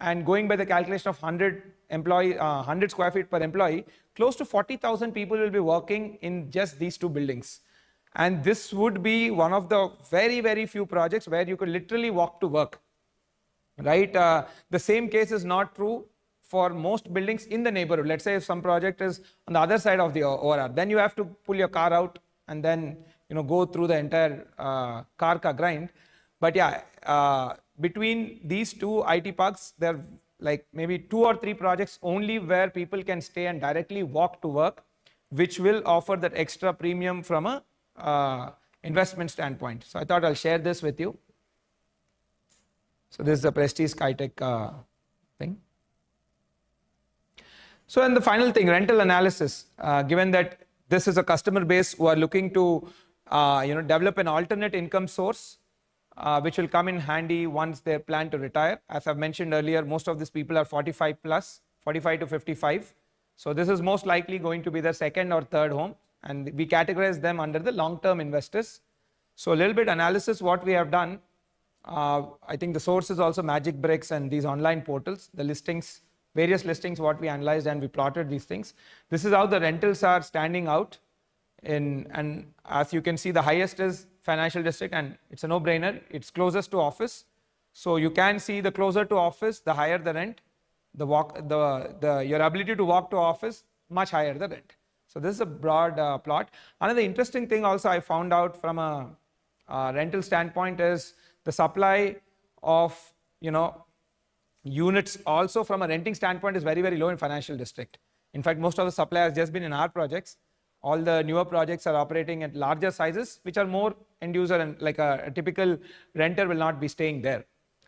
Speaker 1: and going by the calculation of 100 square feet per employee, close to 40,000 people will be working in just these two buildings. And this would be one of the very, very few projects where you could literally walk to work. Right, the same case is not true for most buildings in the neighborhood. Let's say if some project is on the other side of the ORR, then you have to pull your car out and then go through the entire car grind. But yeah, between these two IT parks, there are like maybe 2 or 3 projects only where people can stay and directly walk to work, which will offer that extra premium from a investment standpoint. So I thought I'll share this with you. So this is the Prestige Skytech thing. So, and the final thing, rental analysis, given that this is a customer base who are looking to develop an alternate income source, which will come in handy once they plan to retire. As I've mentioned earlier, most of these people are 45 plus, 45 to 55. So this is most likely going to be their second or third home, and we categorize them under the long-term investors. So a little bit analysis what we have done. I think the source is also Magic Bricks and these online portals, the listings, various listings what we analyzed, and we plotted these things. This is how the rentals are standing out and as you can see, the highest is financial district, and it's a no-brainer. It's closest to office. So you can see the closer to office, the higher the rent, your ability to walk to office, much higher the rent. So this is a broad plot. Another interesting thing also I found out from a rental standpoint is the supply of units also from a renting standpoint is very, very low in financial district. In fact, most of the supply has just been in our projects. All the newer projects are operating at larger sizes, which are more end user, and like a typical renter will not be staying there.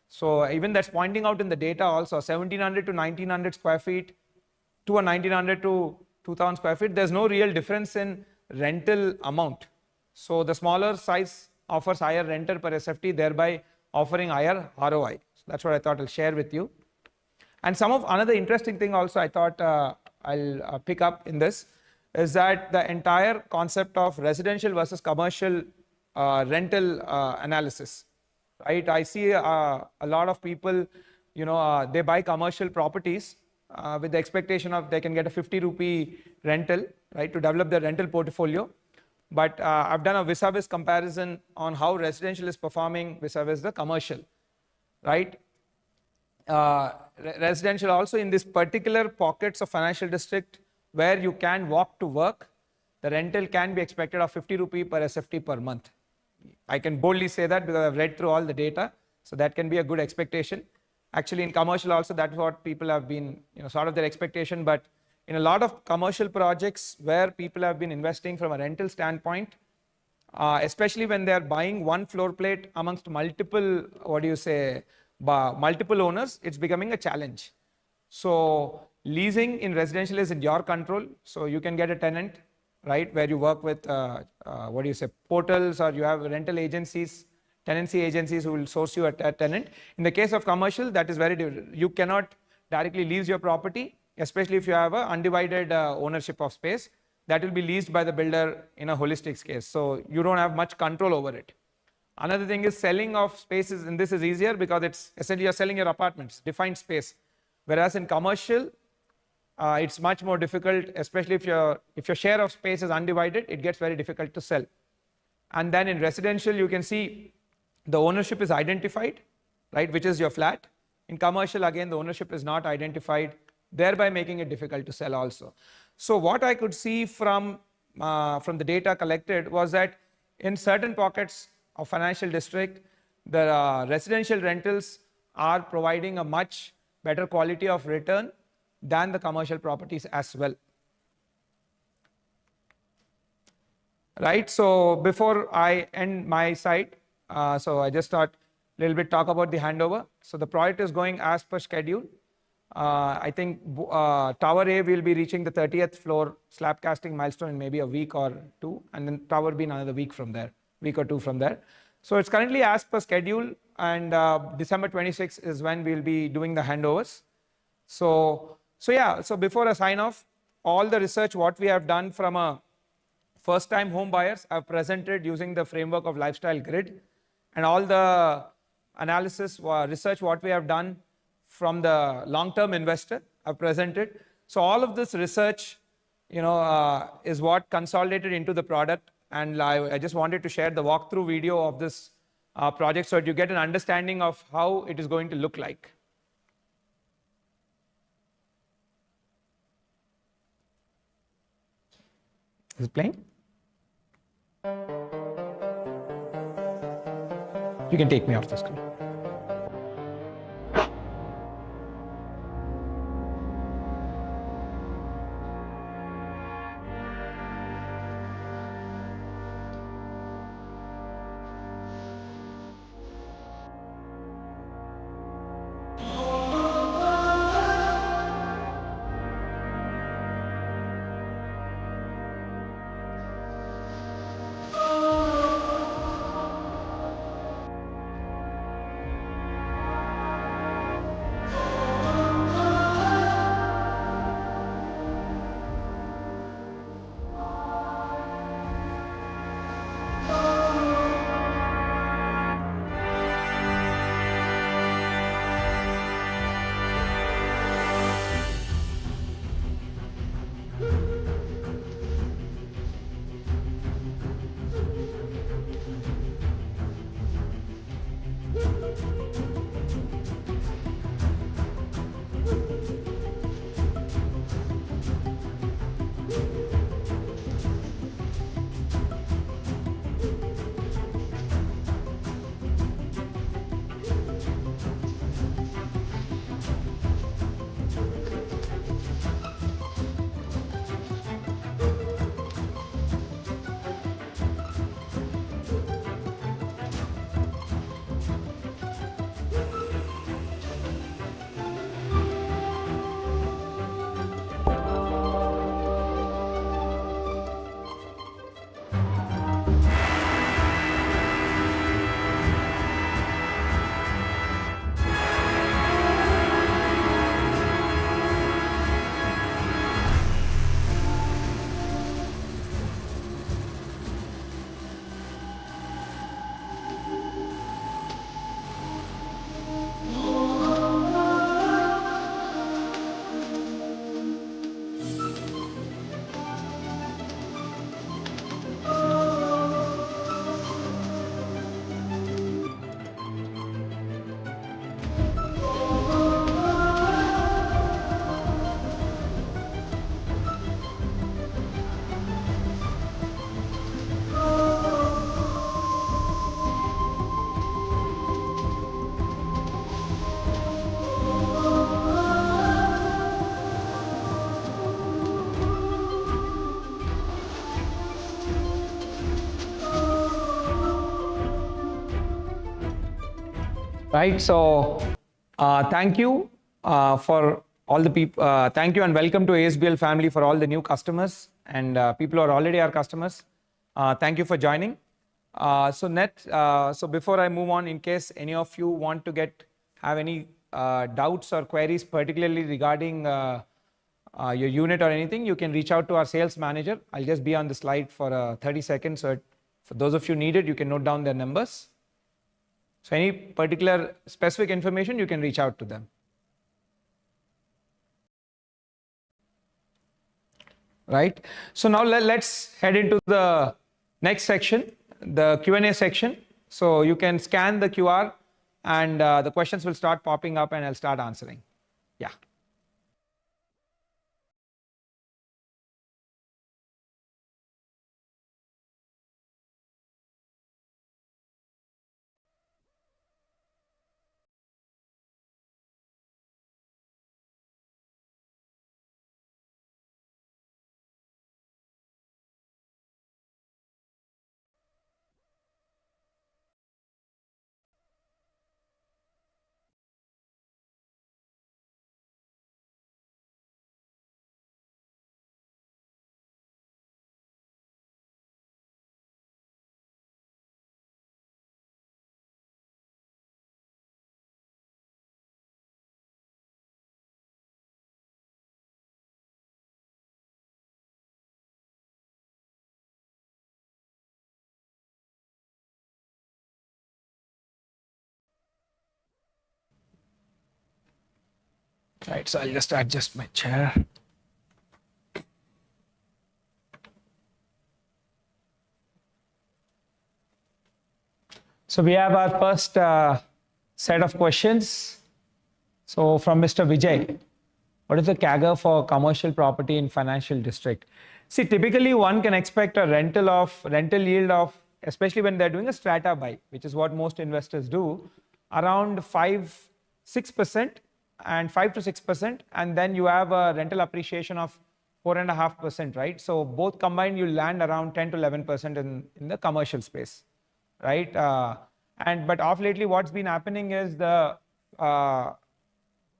Speaker 1: So even that's pointing out in the data also, 1700 to 1900 square feet to a 1900 to 2000 square feet, there's no real difference in rental amount. So the smaller size offers higher renter per SFT, thereby offering higher ROI. So that's what I thought I'll share with you. And another interesting thing also I thought I'll pick up in this is that the entire concept of residential versus commercial rental analysis. Right, I see a lot of people, they buy commercial properties with the expectation of they can get a 50 rupee rental, right, to develop their rental portfolio. But I've done a vis-a-vis comparison on how residential is performing vis-a-vis the commercial, right? residential also in these particular pockets of financial district where you can walk to work, the rental can be expected of 50 rupee per SFT per month. I can boldly say that because I've read through all the data. So that can be a good expectation. Actually, in commercial also, that's what people have been, sort of their expectation. But in a lot of commercial projects where people have been investing from a rental standpoint, especially when they're buying one floor plate amongst multiple, multiple owners, it's becoming a challenge. So leasing in residential is in your control. So you can get a tenant, right, where you work with, portals, or you have rental agencies, tenancy agencies who will source you a tenant. In the case of commercial, that is very different. You cannot directly lease your property, especially if you have a undivided ownership of space. That will be leased by the builder in a holistic case. So you don't have much control over it. Another thing is selling of spaces, and this is easier because it's essentially you're selling your apartments, defined space. Whereas in commercial, it's much more difficult, especially if your share of space is undivided, it gets very difficult to sell. And then in residential, you can see the ownership is identified, right, which is your flat. In commercial, again, the ownership is not identified, thereby making it difficult to sell also. So what I could see from the data collected was that in certain pockets of financial district, the residential rentals are providing a much better quality of return than the commercial properties as well. Right, so before I end my side, so I just thought a little bit talk about the handover. So the project is going as per schedule. I think Tower A will be reaching the 30th floor slab casting milestone in maybe a week or two, and then Tower B in another week or two from there. So it's currently as per schedule, and December 26th is when we'll be doing the handovers. So before I sign off, all the research what we have done from a first-time home buyers I've presented using the framework of lifestyle grid, and all the analysis research what we have done from the long-term investor I've presented. So all of this research, is what consolidated into the product, and I just wanted to share the walkthrough video of this project so that you get an understanding of how it is going to look like. Is it playing? You can take me off the screen. Right. So thank you for all the people. Thank you and welcome to ASBL family for all the new customers and people who are already our customers. Thank you for joining. So before I move on, in case any of you want to have any doubts or queries, particularly regarding your unit or anything, you can reach out to our sales manager. I'll just be on the slide for 30 seconds. So for those of you needed, you can note down their numbers. So any particular specific information, you can reach out to them. Right. So now let's head into the next section, the Q&A section. So you can scan the QR and the questions will start popping up and I'll start answering. Yeah. Right. So I'll just adjust my chair. So we have our first set of questions. So from Mr. Vijay, what is the CAGR for commercial property in financial district? See, typically one can expect a rental yield of, especially when they're doing a strata buy, which is what most investors do, around 5-6% and 5 to 6%, and then you have a rental appreciation of 4.5%, right? So both combined, you land around 10 to 11% in the commercial space, right? But off lately, what's been happening is the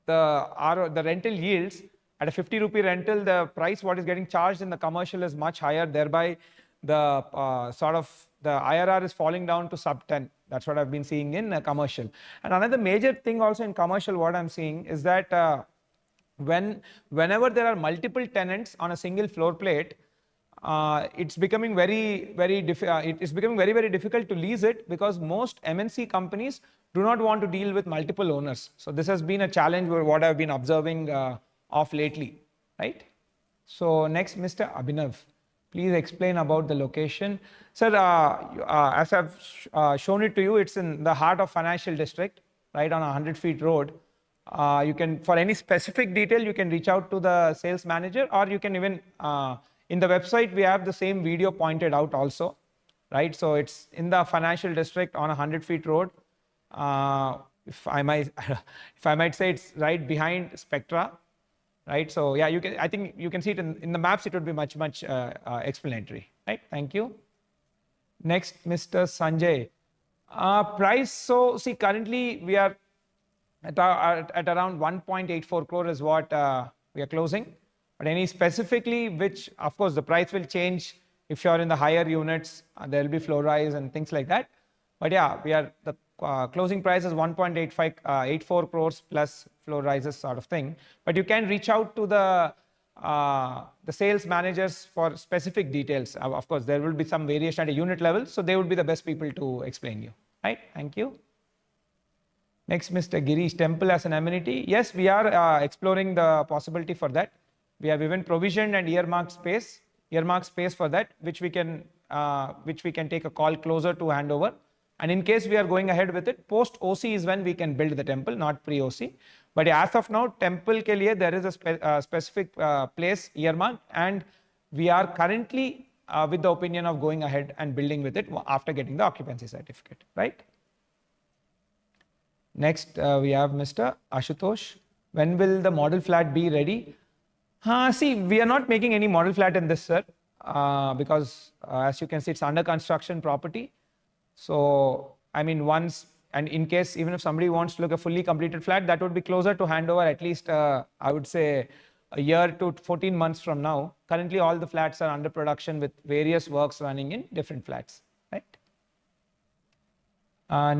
Speaker 1: rental yields at a 50 rupee rental, the price what is getting charged in the commercial is much higher. Thereby, the the IRR is falling down to sub 10. That's what I've been seeing in commercial. And another major thing also in commercial, what I'm seeing is that whenever there are multiple tenants on a single floor plate, it's becoming very difficult to lease it because most MNC companies do not want to deal with multiple owners. So this has been a challenge with what I've been observing of lately, right? So next, Mr. Abhinav, please explain about the location. Sir, as I've shown it to you, it's in the heart of financial district, right on a 100-feet road. You can, for any specific detail, you can reach out to the sales manager, or you can even in the website, we have the same video pointed out also, right? So it's in the financial district on a 100-feet road. If I might say, it's right behind Spectra, right? So yeah, I think you can see it in the maps. It would be much explanatory, right? Thank you. Next, Mr. Sanjay. Price. So see, currently we are at around 1.84 crore is what we are closing. But any specifically, which of course the price will change if you're in the higher units, there will be floor rise and things like that. But yeah, the closing price is 1.84 crores plus floor rises sort of thing. But you can reach out to the sales managers for specific details. Of course, there will be some variation at a unit level, so they would be the best people to explain you. Right? Thank you. Next, Mr. Girish, temple as an amenity. Yes, we are exploring the possibility for that. We have even provisioned and earmarked space for that, which we can take a call closer to handover. And in case we are going ahead with it, post OC is when we can build the temple, not pre-OC. But as of now, temple ke liye there is a specific place earmarked, and we are currently with the opinion of going ahead and building with it after getting the occupancy certificate, right? Next, we have Mr. Ashutosh. When will the model flat be ready? See, we are not making any model flat in this, sir, because as you can see, it's under construction property. So, I mean, And in case, even if somebody wants to look a fully completed flat, that would be closer to handover, at least I would say a year to 14 months from now. Currently, all the flats are under production with various works running in different flats, right?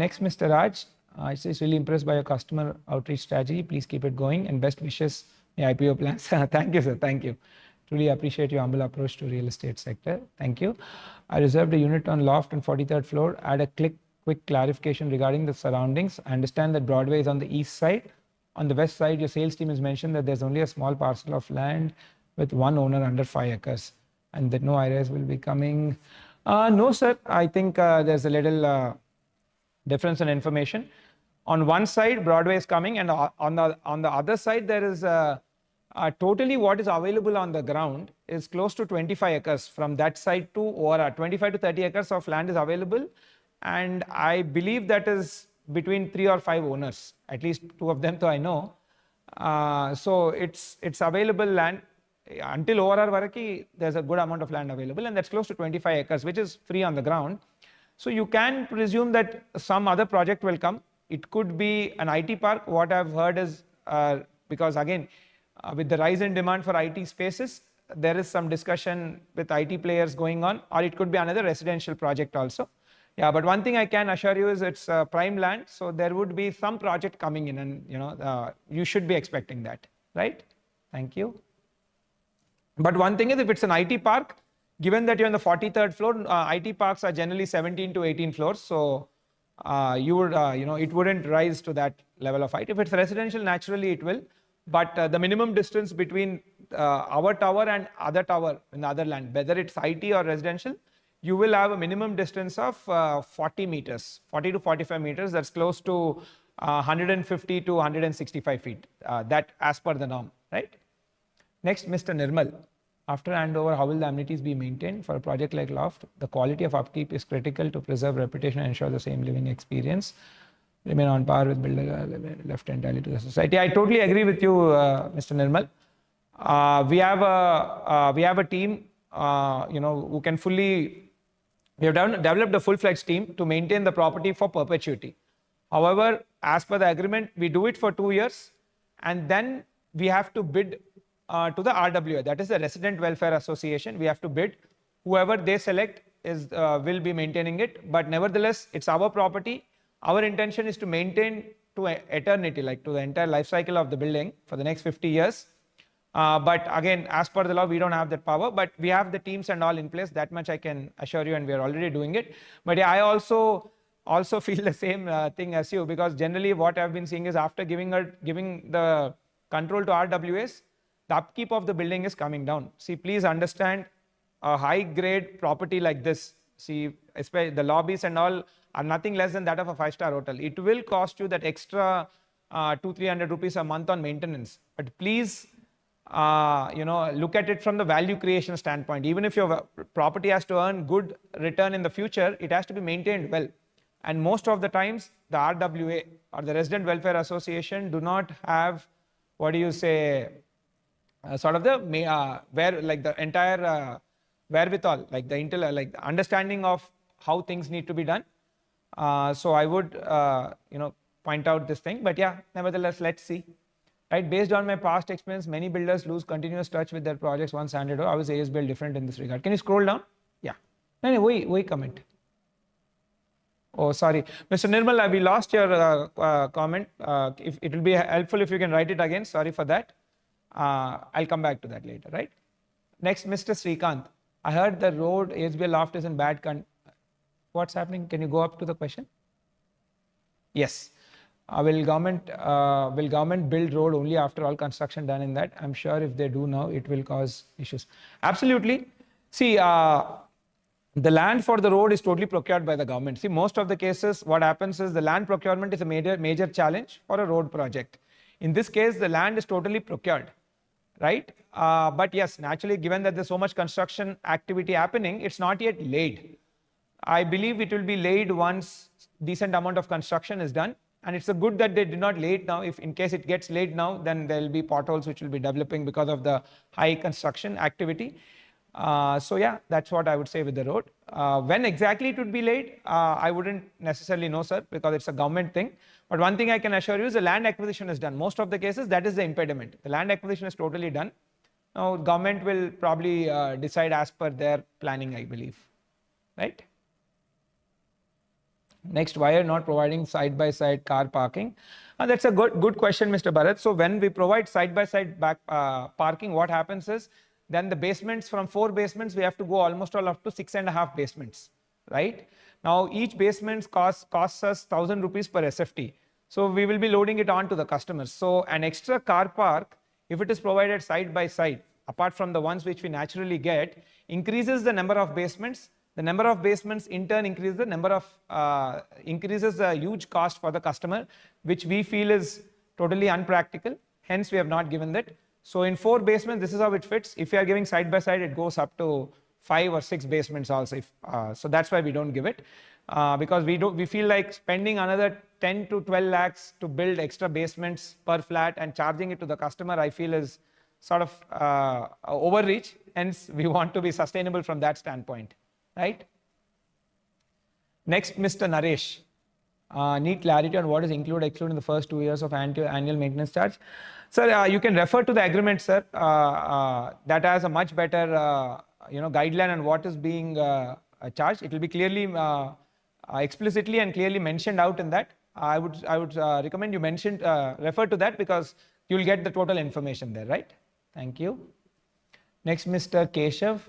Speaker 1: Next, Mr. Raj, I say really impressed by your customer outreach strategy. Please keep it going and best wishes for your IPO plans. Thank you, sir. Thank you. Truly appreciate your humble approach to real estate sector. Thank you. I reserved a unit on loft on 43rd floor. Add a quick clarification regarding the surroundings. I understand that Broadway is on the east side. On the west side, your sales team has mentioned that there's only a small parcel of land with one owner under 5 acres and that no areas will be coming. No, sir. I think there's a little difference in information. On one side, Broadway is coming, and on the other side, there is totally what is available on the ground is close to 25 acres from that side to ORR. 25 to 30 acres of land is available, and I believe that is between 3 or 5 owners, at least 2 of them, though I know. So it's available land until ORR Varaki. There's a good amount of land available, and that's close to 25 acres, which is free on the ground. So you can presume that some other project will come. It could be an IT park. What I've heard is because again, with the rise in demand for IT spaces, there is some discussion with IT players going on, or it could be another residential project also. Yeah, but one thing I can assure you is it's prime land, so there would be some project coming in, and you should be expecting that, right? Thank you. But one thing is, if it's an IT park, given that you're on the 43rd floor, IT parks are generally 17 to 18 floors, so you would, it wouldn't rise to that level of height. If it's residential, naturally it will. But the minimum distance between our tower and other tower in the other land, whether it's IT or residential, you will have a minimum distance of 40 meters, 40 to 45 meters. That's close to 150 to 165 feet. That as per the norm, right? Next, Mr. Nirmal. After handover, how will the amenities be maintained for a project like Loft? The quality of upkeep is critical to preserve reputation and ensure the same living experience. Remain on par with builder left entirely to the society. I totally agree with you, Mr. Nirmal. We have a team, who can fully. We have developed a full-fledged team to maintain the property for perpetuity. However, as per the agreement, we do it for 2 years, and then we have to bid to the RWA, that is the Resident Welfare Association. We have to bid. Whoever they select is will be maintaining it. But nevertheless, it's our property. Our intention is to maintain to eternity, like to the entire life cycle of the building for the next 50 years. But again, as per the law, we don't have that power, but we have the teams and all in place. That much I can assure you, and we are already doing it. But yeah, I also feel the same thing as you, because generally what I've been seeing is after giving the control to RWAs, the upkeep of the building is coming down. See, please understand, a high grade property like this, see, especially the lobbies and all are nothing less than that of a 5-star hotel. It will cost you that extra 200-300 rupees a month on maintenance. But please, look at it from the value creation standpoint. Even if your property has to earn good return in the future, it has to be maintained well. And most of the times, the RWA or the Resident Welfare Association do not have, sort of the the entire wherewithal, like the understanding of how things need to be done. So I would point out this thing, but yeah, nevertheless, let's see. Right, based on my past experience, many builders lose continuous touch with their projects once handed over. How is ASBL different in this regard? Can you scroll down? Yeah. No, wait, comment. Oh, sorry, Mr. Nirmal, we lost your comment. If it will be helpful if you can write it again. Sorry for that. I'll come back to that later, right? Next, Mr. Srikanth. I heard the road HBL Loft is in bad condition. What's happening? Can you go up to the question? Yes. Will government build road only after all construction done in that? I'm sure if they do now, it will cause issues. Absolutely. See, the land for the road is totally procured by the government. See, most of the cases, what happens is the land procurement is a major challenge for a road project. In this case, the land is totally procured, right? But yes, naturally, given that there's so much construction activity happening, it's not yet laid. I believe it will be laid once decent amount of construction is done. And it's a good that they did not lay it now. If in case it gets laid now, then there will be potholes which will be developing because of the high construction activity. So yeah, that's what I would say with the road. When exactly it would be laid, I wouldn't necessarily know, sir, because it's a government thing. But one thing I can assure you is the land acquisition is done. Most of the cases, that is the impediment. The land acquisition is totally done. Now, government will probably decide as per their planning, I believe, right? Next, why are not providing side-by-side car parking? That's a good question, Mr. Bharat. So when we provide side-by-side back parking, what happens is then the basements, from 4 basements, we have to go almost all up to 6.5 basements, right? Now each basement costs us 1,000 rupees per SFT. So we will be loading it on to the customers. So an extra car park, if it is provided side by side, apart from the ones which we naturally get, increases the number of basements. The number of basements in turn increases the number of increases the huge cost for the customer, which we feel is totally unpractical. Hence, we have not given that. So in 4 basements, this is how it fits. If you are giving side by side, it goes up to 5 or 6 basements also. So that's why we don't give it, because we feel like spending another 10 to 12 lakhs to build extra basements per flat and charging it to the customer, I feel is sort of overreach. Hence, we want to be sustainable from that standpoint. Right? Next, Mr. Naresh. Need clarity on what is excluded in the first 2 years of annual maintenance charge. Sir, you can refer to the agreement, sir. That has a much better guideline on what is being charged. It will be clearly, explicitly and clearly mentioned out in that. I would recommend you refer to that, because you will get the total information there, right? Thank you. Next, Mr. Keshav.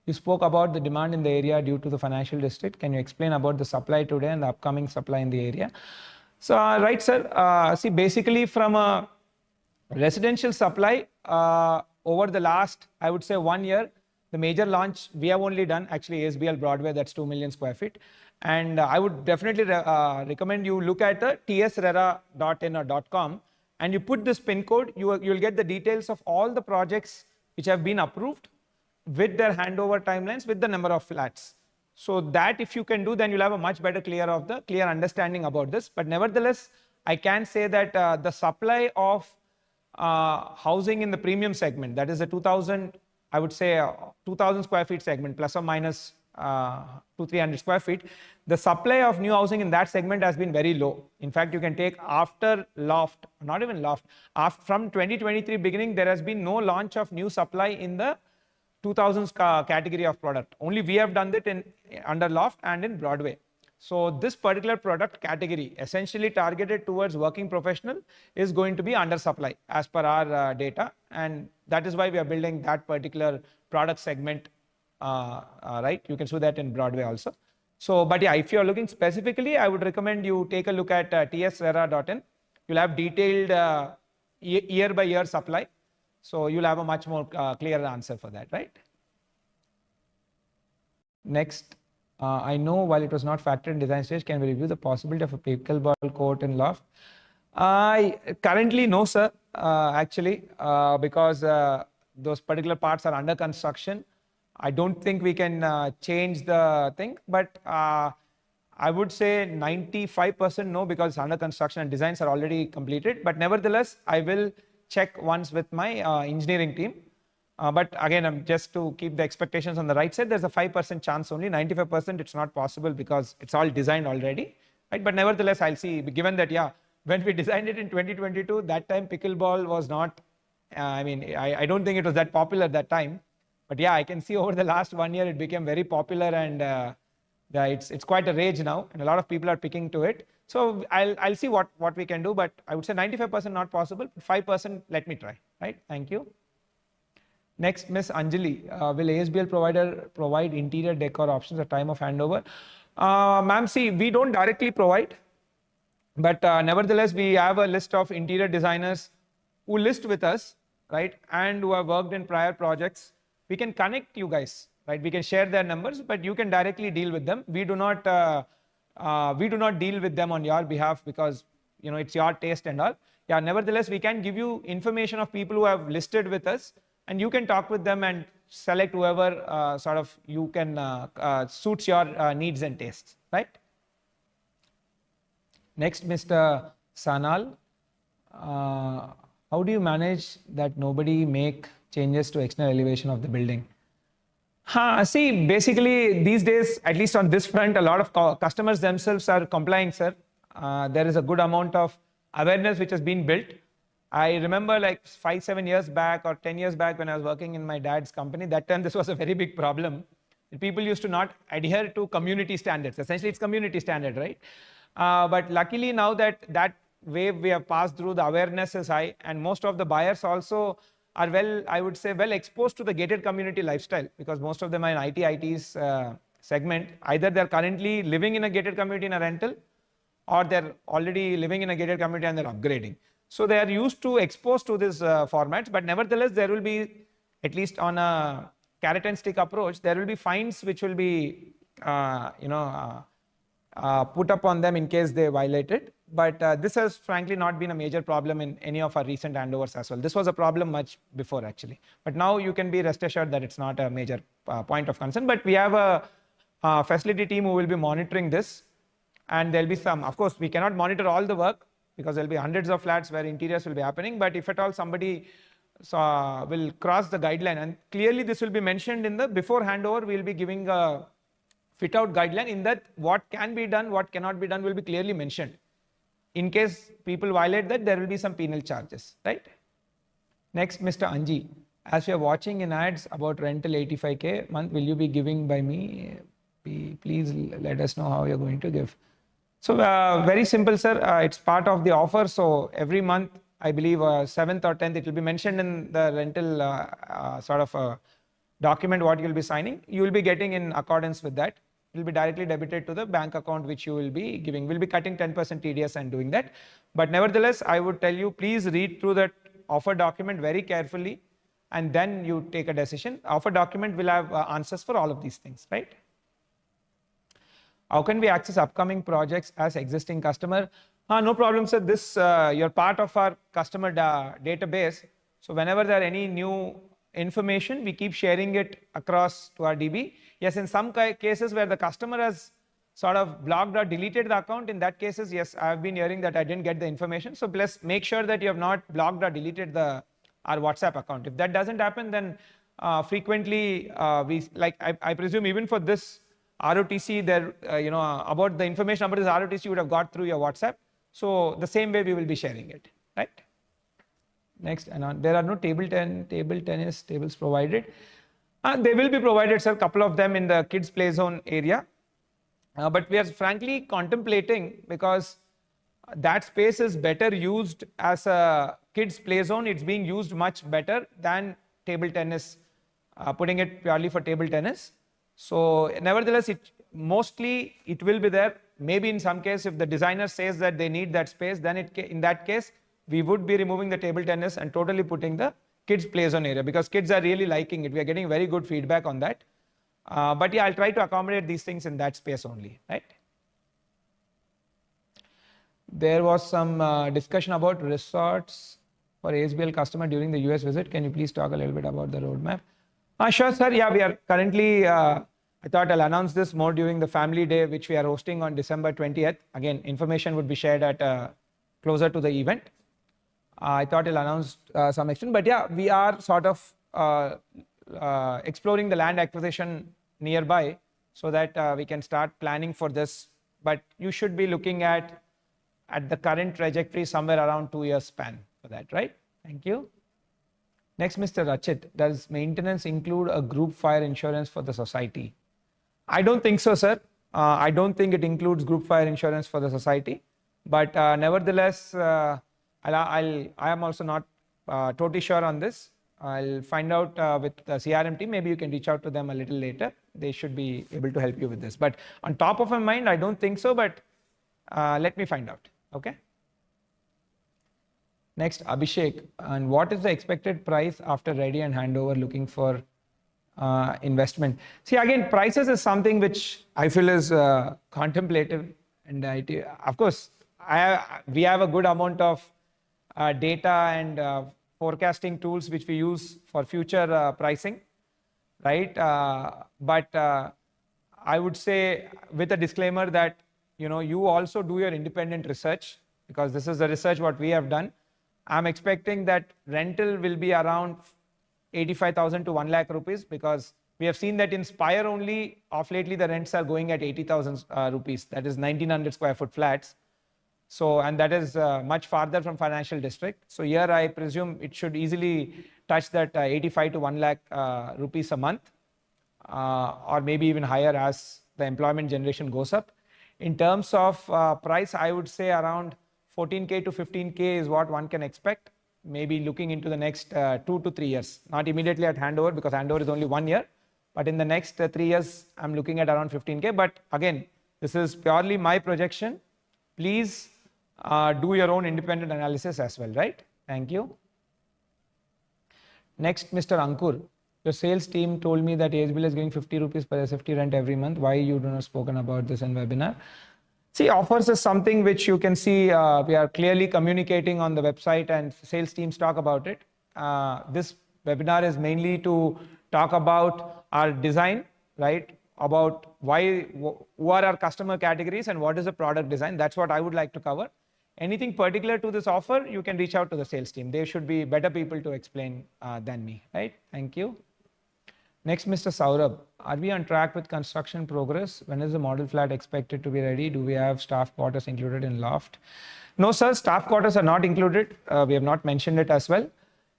Speaker 1: You spoke about the demand in the area due to the financial district. Can you explain about the supply today and the upcoming supply in the area? So, right, sir. See, basically from a residential supply, over the last, I would say 1 year, the major launch we have only done actually ASBL Broadway, that's 2 million square feet. And I would definitely recommend you look at the tsrera.in or .com, and you put this pin code, you will get the details of all the projects which have been approved, with their handover timelines, with the number of flats. So that if you can do, then you'll have a much better clear understanding about this. But nevertheless, I can say that the supply of housing in the premium segment, that is a 2000, I would say 2000 square feet segment, plus or minus 200-300 square feet, the supply of new housing in that segment has been very low. In fact, you can take after Loft, not even Loft, from 2023 beginning, there has been no launch of new supply in the 2000s category of product. Only we have done it under Loft and in Broadway. So this particular product category, essentially targeted towards working professional, is going to be under supply as per our data, and that is why we are building that particular product segment. Right, you can see that in Broadway also. So, but yeah, if you are looking specifically, I would recommend you take a look at tsrera.in. You'll have detailed year by year supply. So you'll have a much more clear answer for that, right? Next, I know while it was not factored in design stage, can we review the possibility of a pickleball court in Loft? Currently, no, sir, actually, because those particular parts are under construction. I don't think we can change the thing, but I would say 95% no, because it's under construction and designs are already completed. But nevertheless, I will check once with my engineering team. But again, just to keep the expectations on the right side, there's a 5% chance only. 95% it's not possible because it's all designed already, right? But nevertheless, I'll see, given that, yeah, when we designed it in 2022, that time pickleball was not, I don't think it was that popular at that time. But yeah, I can see over the last 1 year, it became very popular, and it's quite a rage now, and a lot of people are picking to it. So I'll see what we can do, but I would say 95% not possible, 5% let me try, right? Thank you. Next, Miss Anjali, will ASBL provider provide interior decor options at time of handover? Ma'am, see, we don't directly provide, but nevertheless, we have a list of interior designers who list with us, right, and who have worked in prior projects. We can connect you guys, right? We can share their numbers, but you can directly deal with them. We do not deal with them on your behalf, because it's your taste and all. Yeah, nevertheless, we can give you information of people who have listed with us, and you can talk with them and select whoever sort of you can suits your needs and tastes, right? Next, Mr. Sanal, how do you manage that nobody make changes to external elevation of the building? See, basically these days, at least on this front, a lot of customers themselves are complying, sir. There is a good amount of awareness which has been built. I remember like 5-7 years back or 10 years back when I was working in my dad's company, that time this was a very big problem. People used to not adhere to community standards. Essentially, it's community standard, right? But luckily now that wave we have passed through, the awareness is high, and most of the buyers also are well, I would say, well exposed to the gated community lifestyle, because most of them are in IT's segment. Either they're currently living in a gated community in a rental, or they're already living in a gated community and they're upgrading. So they are used to exposed to this formats, but nevertheless there will be, at least on a carrot and stick approach, there will be fines which will be put up on them in case they violate it. But this has frankly not been a major problem in any of our recent handovers as well. This was a problem much before actually, but now you can be rest assured that it's not a major point of concern. But we have a facility team who will be monitoring this, and there'll be some, of course we cannot monitor all the work because there'll be hundreds of flats where interiors will be happening, but if at all somebody will cross the guideline, and clearly this will be mentioned in the before handover, we'll be giving a fit out guideline in that what can be done, what cannot be done will be clearly mentioned. In case people violate that, there will be some penal charges, right? Next, Mr. Anji, as you're watching in ads about rental 85K month, will you be giving by me? Please let us know how you're going to give. So very simple, sir. It's part of the offer. So every month, I believe 7th or 10th, it will be mentioned in the rental sort of document what you'll be signing. You will be getting in accordance with that. It will be directly debited to the bank account which you will be giving. We'll be cutting 10% TDS and doing that. But nevertheless, I would tell you, please read through that offer document very carefully, and then you take a decision. Offer document will have answers for all of these things, right? How can we access upcoming projects as existing customer? No problem, sir. This you're part of our customer database. So whenever there are any new information, we keep sharing it across to our DB. Yes, in some cases where the customer has sort of blocked or deleted the account, in that cases, yes, I have been hearing that I didn't get the information. So please make sure that you have not blocked or deleted our WhatsApp account. If that doesn't happen, then frequently I presume even for this ROTC, there about the information about this ROTC you would have got through your WhatsApp. So the same way we will be sharing it, right? Next, and there are no table tennis tables provided. They will be provided, sir, a couple of them in the kids play zone area. But we are frankly contemplating, because that space is better used as a kids play zone. It's being used much better than table tennis, putting it purely for table tennis. So nevertheless, mostly it will be there. Maybe in some case, if the designer says that they need that space, then in that case, we would be removing the table tennis and totally putting the kids play zone area, because kids are really liking it. We are getting very good feedback on that. But yeah, I'll try to accommodate these things in that space only, right? There was some discussion about resorts for ASBL customer during the US visit. Can you please talk a little bit about the roadmap? Sure, sir. Yeah, we are currently, I thought I'll announce this more during the family day, which we are hosting on December 20th. Again, information would be shared at closer to the event. I thought I'll announce some extent, but yeah, we are sort of exploring the land acquisition nearby so that we can start planning for this. But you should be looking at the current trajectory somewhere around 2 years span for that, right? Thank you. Next, Mr. Rachit, does maintenance include a group fire insurance for the society? I don't think so, sir. I don't think it includes group fire insurance for the society. But nevertheless, I am also not totally sure on this. I'll find out with the CRM team. Maybe you can reach out to them a little later. They should be able to help you with this. But on top of my mind, I don't think so, but let me find out. Okay. Next, Abhishek. And what is the expected price after ready and handover looking for investment? See, again, prices is something which I feel is contemplative. And of course, we have a good amount of data and forecasting tools which we use for future pricing, right? But I would say with a disclaimer that you also do your independent research, because this is the research what we have done. I'm expecting that rental will be around 85,000 to 1 lakh rupees, because We have seen that in Spire only, of lately, the rents are going at 80,000 rupees. That is 1900 square foot flats. So, and that is much farther from financial district. So here I presume it should easily touch that 85 to 1 lakh rupees a month, or maybe even higher as the employment generation goes up. In terms of price, I would say around 14K to 15K is what one can expect, maybe looking into the next 2 to 3 years. Not immediately at handover, because handover is only 1 year. But in the next 3 years, I'm looking at around 15K. But again, this is purely my projection. Please do your own independent analysis as well, right? Thank you. Next, Mr. Ankur. Your sales team told me that HBL is giving 50 rupees per SFT rent every month. Why you do not spoken about this in webinar? See, offers is something which you can see we are clearly communicating on the website, and sales teams talk about it. This webinar is mainly to talk about our design, right? About who are our customer categories and what is the product design. That's what I would like to cover. Anything particular to this offer, you can reach out to the sales team. They should be better people to explain than me, right? Thank you. Next, Mr. Saurabh, are we on track with construction progress? When is the model flat expected to be ready? Do we have staff quarters included in loft? No, sir, staff quarters are not included. We have not mentioned it as well.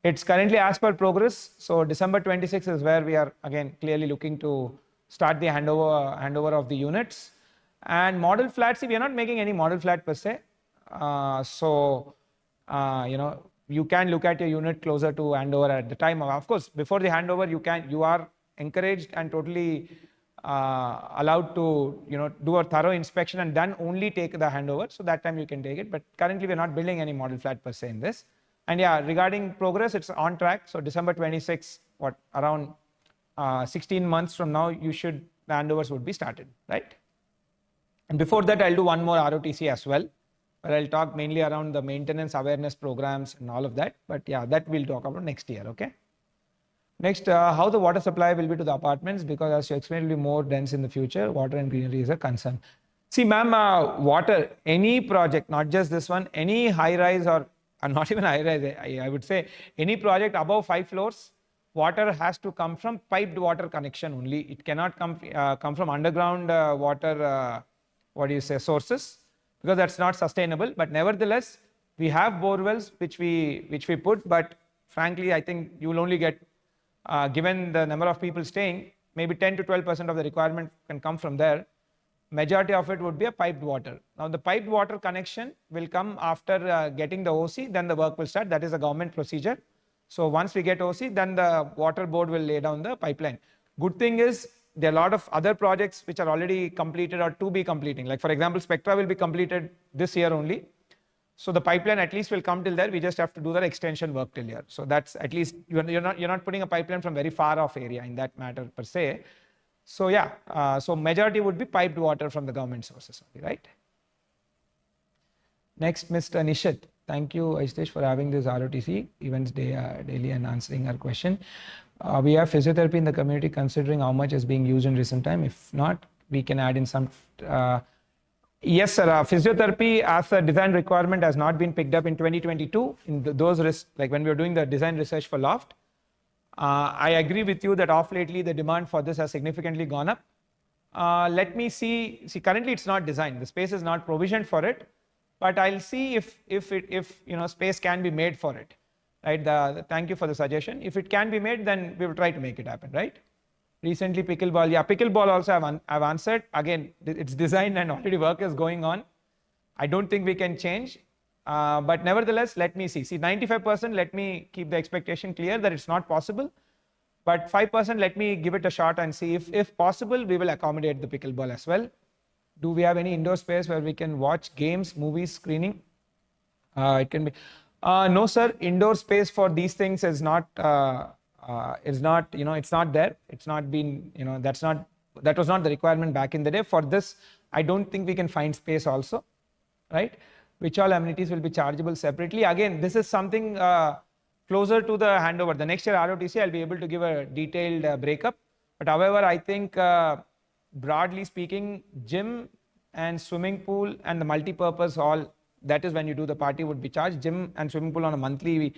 Speaker 1: It's currently as per progress. So December 26 is where we are again clearly looking to start the handover of the units. And model flats, see, we are not making any model flat per se. You can look at your unit closer to handover at the time. Of course, before the handover, you are encouraged and totally allowed to do a thorough inspection and then only take the handover. So that time you can take it. But currently we're not building any model flat per se in this. And yeah, regarding progress, it's on track. So December 26, around 16 months from now, the handovers would be started, right? And before that, I'll do one more ROTC as well, where I'll talk mainly around the maintenance awareness programs and all of that. But yeah, that we'll talk about next year, okay? Next, how the water supply will be to the apartments, because as you explained, it will be more dense in the future. Water and greenery is a concern. See, ma'am, water, any project, not just this one, any high-rise or not even high-rise, I would say, any project above 5 floors, water has to come from piped water connection only. It cannot come from underground water, sources, because that's not sustainable. But nevertheless, we have bore wells which we put, but frankly, I think you will only get, given the number of people staying, maybe 10 to 12% of the requirement can come from there. Majority of it would be a piped water. Now the piped water connection will come after getting the OC, then the work will start. That is a government procedure. So once we get OC, then the water board will lay down the pipeline. Good thing is there are a lot of other projects which are already completed or to be completing. Like for example, Spectra will be completed this year only. So the pipeline at least will come till there. We just have to do the extension work till here. So that's at least you're not putting a pipeline from very far off area in that matter per se. So yeah, so majority would be piped water from the government sources only, right? Next, Mr. Nishit. Thank you, Aishitesh, for having this ROTC events daily and answering our question. We have physiotherapy in the community, considering how much is being used in recent time. If not, we can add in some. Yes, sir. Physiotherapy as a design requirement has not been picked up in 2022 in like when we were doing the design research for Loft. I agree with you that off lately the demand for this has significantly gone up. Let me see. See, currently it's not designed. The space is not provisioned for it, but I'll see if space can be made for it. Right. Thank you for the suggestion. If it can be made, then we will try to make it happen. Right. Recently, pickleball. Yeah, pickleball also I've answered. Again, it's designed and already work is going on. I don't think we can change. But nevertheless, let me see. See, 95%, let me keep the expectation clear that it's not possible. But 5%, let me give it a shot and see if possible, we will accommodate the pickleball as well. Do we have any indoor space where we can watch games, movies, screening? It can be. No, sir. Indoor space for these things is not. It's not there. It's not been. That was not the requirement back in the day. For this, I don't think we can find space also, right? Which all amenities will be chargeable separately. Again, this is something closer to the handover. The next year ROTC, I'll be able to give a detailed breakup. But however, I think broadly speaking, gym and swimming pool and the multi-purpose hall, that is when you do the party would be charged. Gym and swimming pool on a monthly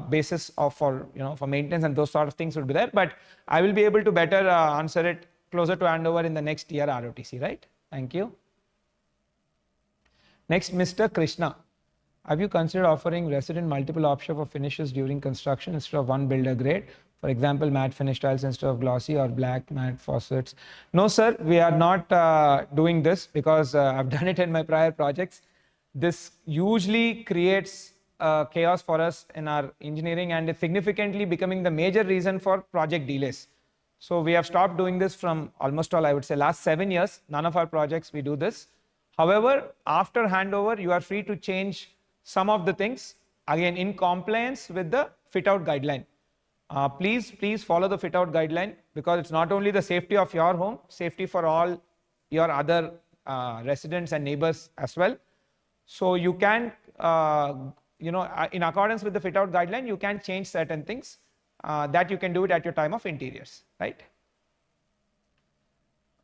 Speaker 1: basis of for maintenance and those sort of things would be there. But I will be able to better answer it closer to handover in the next year ROTC, right? Thank you. Next, Mr. Krishna. Have you considered offering resident multiple option for finishes during construction instead of one builder grade? For example, matte finish tiles instead of glossy or black matte faucets. No, sir, we are not doing this because I've done it in my prior projects. This usually creates chaos for us in our engineering, and it's significantly becoming the major reason for project delays. So we have stopped doing this from almost all, I would say, last 7 years. None of our projects we do this. However, after handover, you are free to change some of the things, again in compliance with the fit out guideline. Please follow the fit out guideline, because it's not only the safety of your home, safety for all your other residents and neighbors as well. So you can, in accordance with the fit out guideline, you can change certain things that you can do it at your time of interiors, right?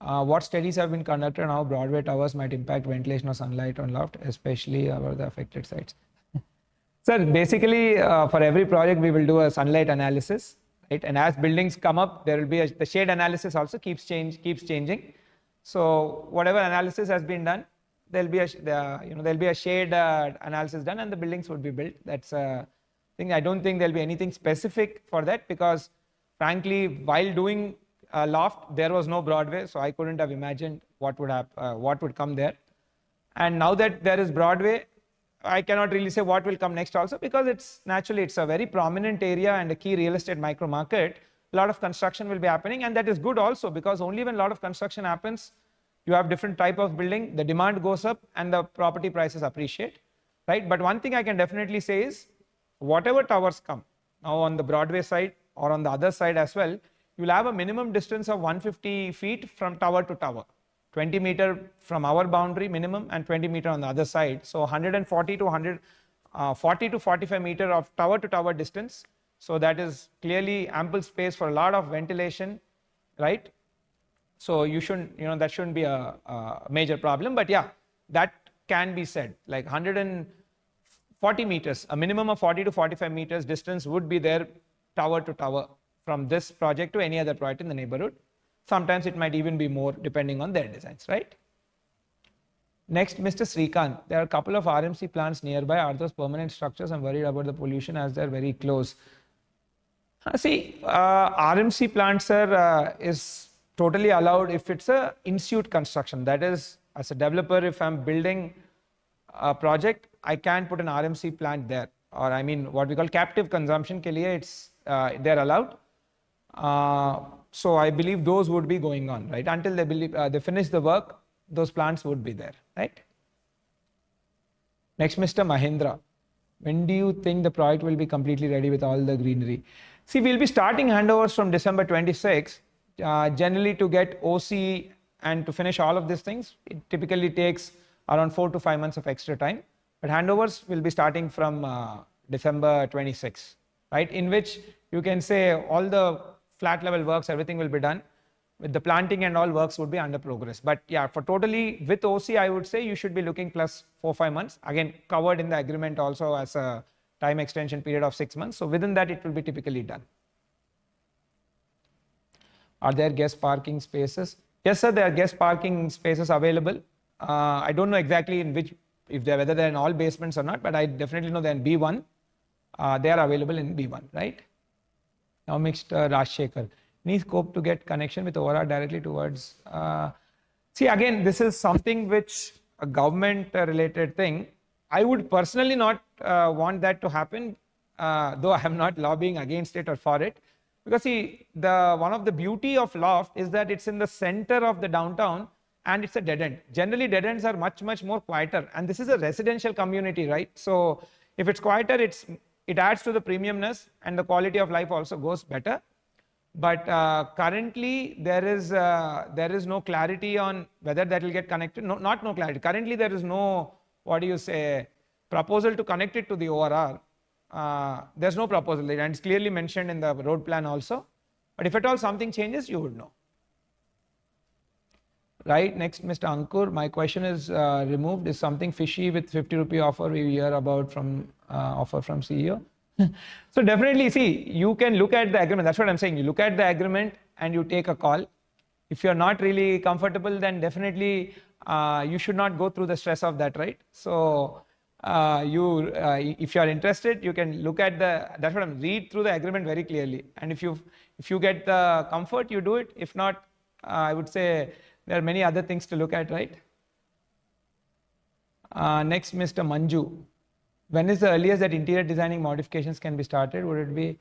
Speaker 1: What studies have been conducted on how Broadway towers might impact ventilation or sunlight on loft, especially over the affected sites? Sir, basically for every project we will do a sunlight analysis, right? And as buildings come up, there will be the shade analysis also keeps changing. So whatever analysis has been done, there'll be a shade analysis done, and the buildings would be built. That's a thing. I don't think there'll be anything specific for that, because frankly, while doing loft, there was no Broadway, so I couldn't have imagined what would come there. And now that there is Broadway, I cannot really say what will come next also, because it's a very prominent area and a key real estate micro market. A lot of construction will be happening, and that is good also, because only when a lot of construction happens, you have different type of building, the demand goes up and the property prices appreciate, right? But one thing I can definitely say is, whatever towers come now on the Broadway side or on the other side as well, you'll have a minimum distance of 150 feet from tower to tower, 20 meter from our boundary minimum and 20 meter on the other side. So 140 to 45 meter of tower to tower distance. So that is clearly ample space for a lot of ventilation, right? So you shouldn't, that shouldn't be a major problem. But yeah, that can be said, like 140 meters, a minimum of 40 to 45 meters distance would be there tower to tower from this project to any other project in the neighborhood. Sometimes it might even be more depending on their designs, right? Next, Mr. Srikanth. There are a couple of RMC plants nearby. Are those permanent structures? I'm worried about the pollution as they're very close. See, RMC plants, sir, is totally allowed if it's a in-suite construction. That is, as a developer, if I'm building a project, I can put an RMC plant there. Or I mean, what we call captive consumption ke liye, they're allowed. So I believe those would be going on, right? Until they finish the work, those plants would be there, right? Next, Mr. Mahindra. When do you think the project will be completely ready with all the greenery? See, we'll be starting handovers from December 26. Generally, to get OC and to finish all of these things, it typically takes around 4 to 5 months of extra time. But handovers will be starting from December 26, right? In which you can say all the flat level works, everything will be done. With the planting and all works would be under progress. But yeah, for totally with OC, I would say you should be looking plus 4-5 months. Again, covered in the agreement also as a time extension period of 6 months. So within that, it will be typically done. Are there guest parking spaces? Yes, sir, there are guest parking spaces available. I don't know exactly in which, whether they're in all basements or not, but I definitely know they're in B1. They are available in B1, right? Now, Mr. Rajshekhar. Any scope to get connection with ORR directly towards? See, again, this is something which a government related thing. I would personally not want that to happen, though I am not lobbying against it or for it. Because see, one of the beauty of loft is that it's in the center of the downtown and it's a dead end. Generally, dead ends are much more quieter, and this is a residential community, right? So if it's quieter, it adds to the premiumness and the quality of life also goes better. But currently there is no clarity on whether that will get connected. No, not no clarity. Currently there is no, proposal to connect it to the ORR. There's no proposal, and it's clearly mentioned in the road plan also. But if at all something changes, you would know. Right, next, Mr. Ankur. My question is removed. Is something fishy with 50 rupee offer we hear about from offer from CEO? So definitely, see, you can look at the agreement. That's what I'm saying. You look at the agreement and you take a call. If you're not really comfortable, then definitely you should not go through the stress of that, right? So if you are interested, you can look at that's what I'm read through the agreement very clearly. And if you get the comfort, you do it. If not, I would say there are many other things to look at, right? Next, Mr. Manju. When is the earliest that interior designing modifications can be started? Would it be?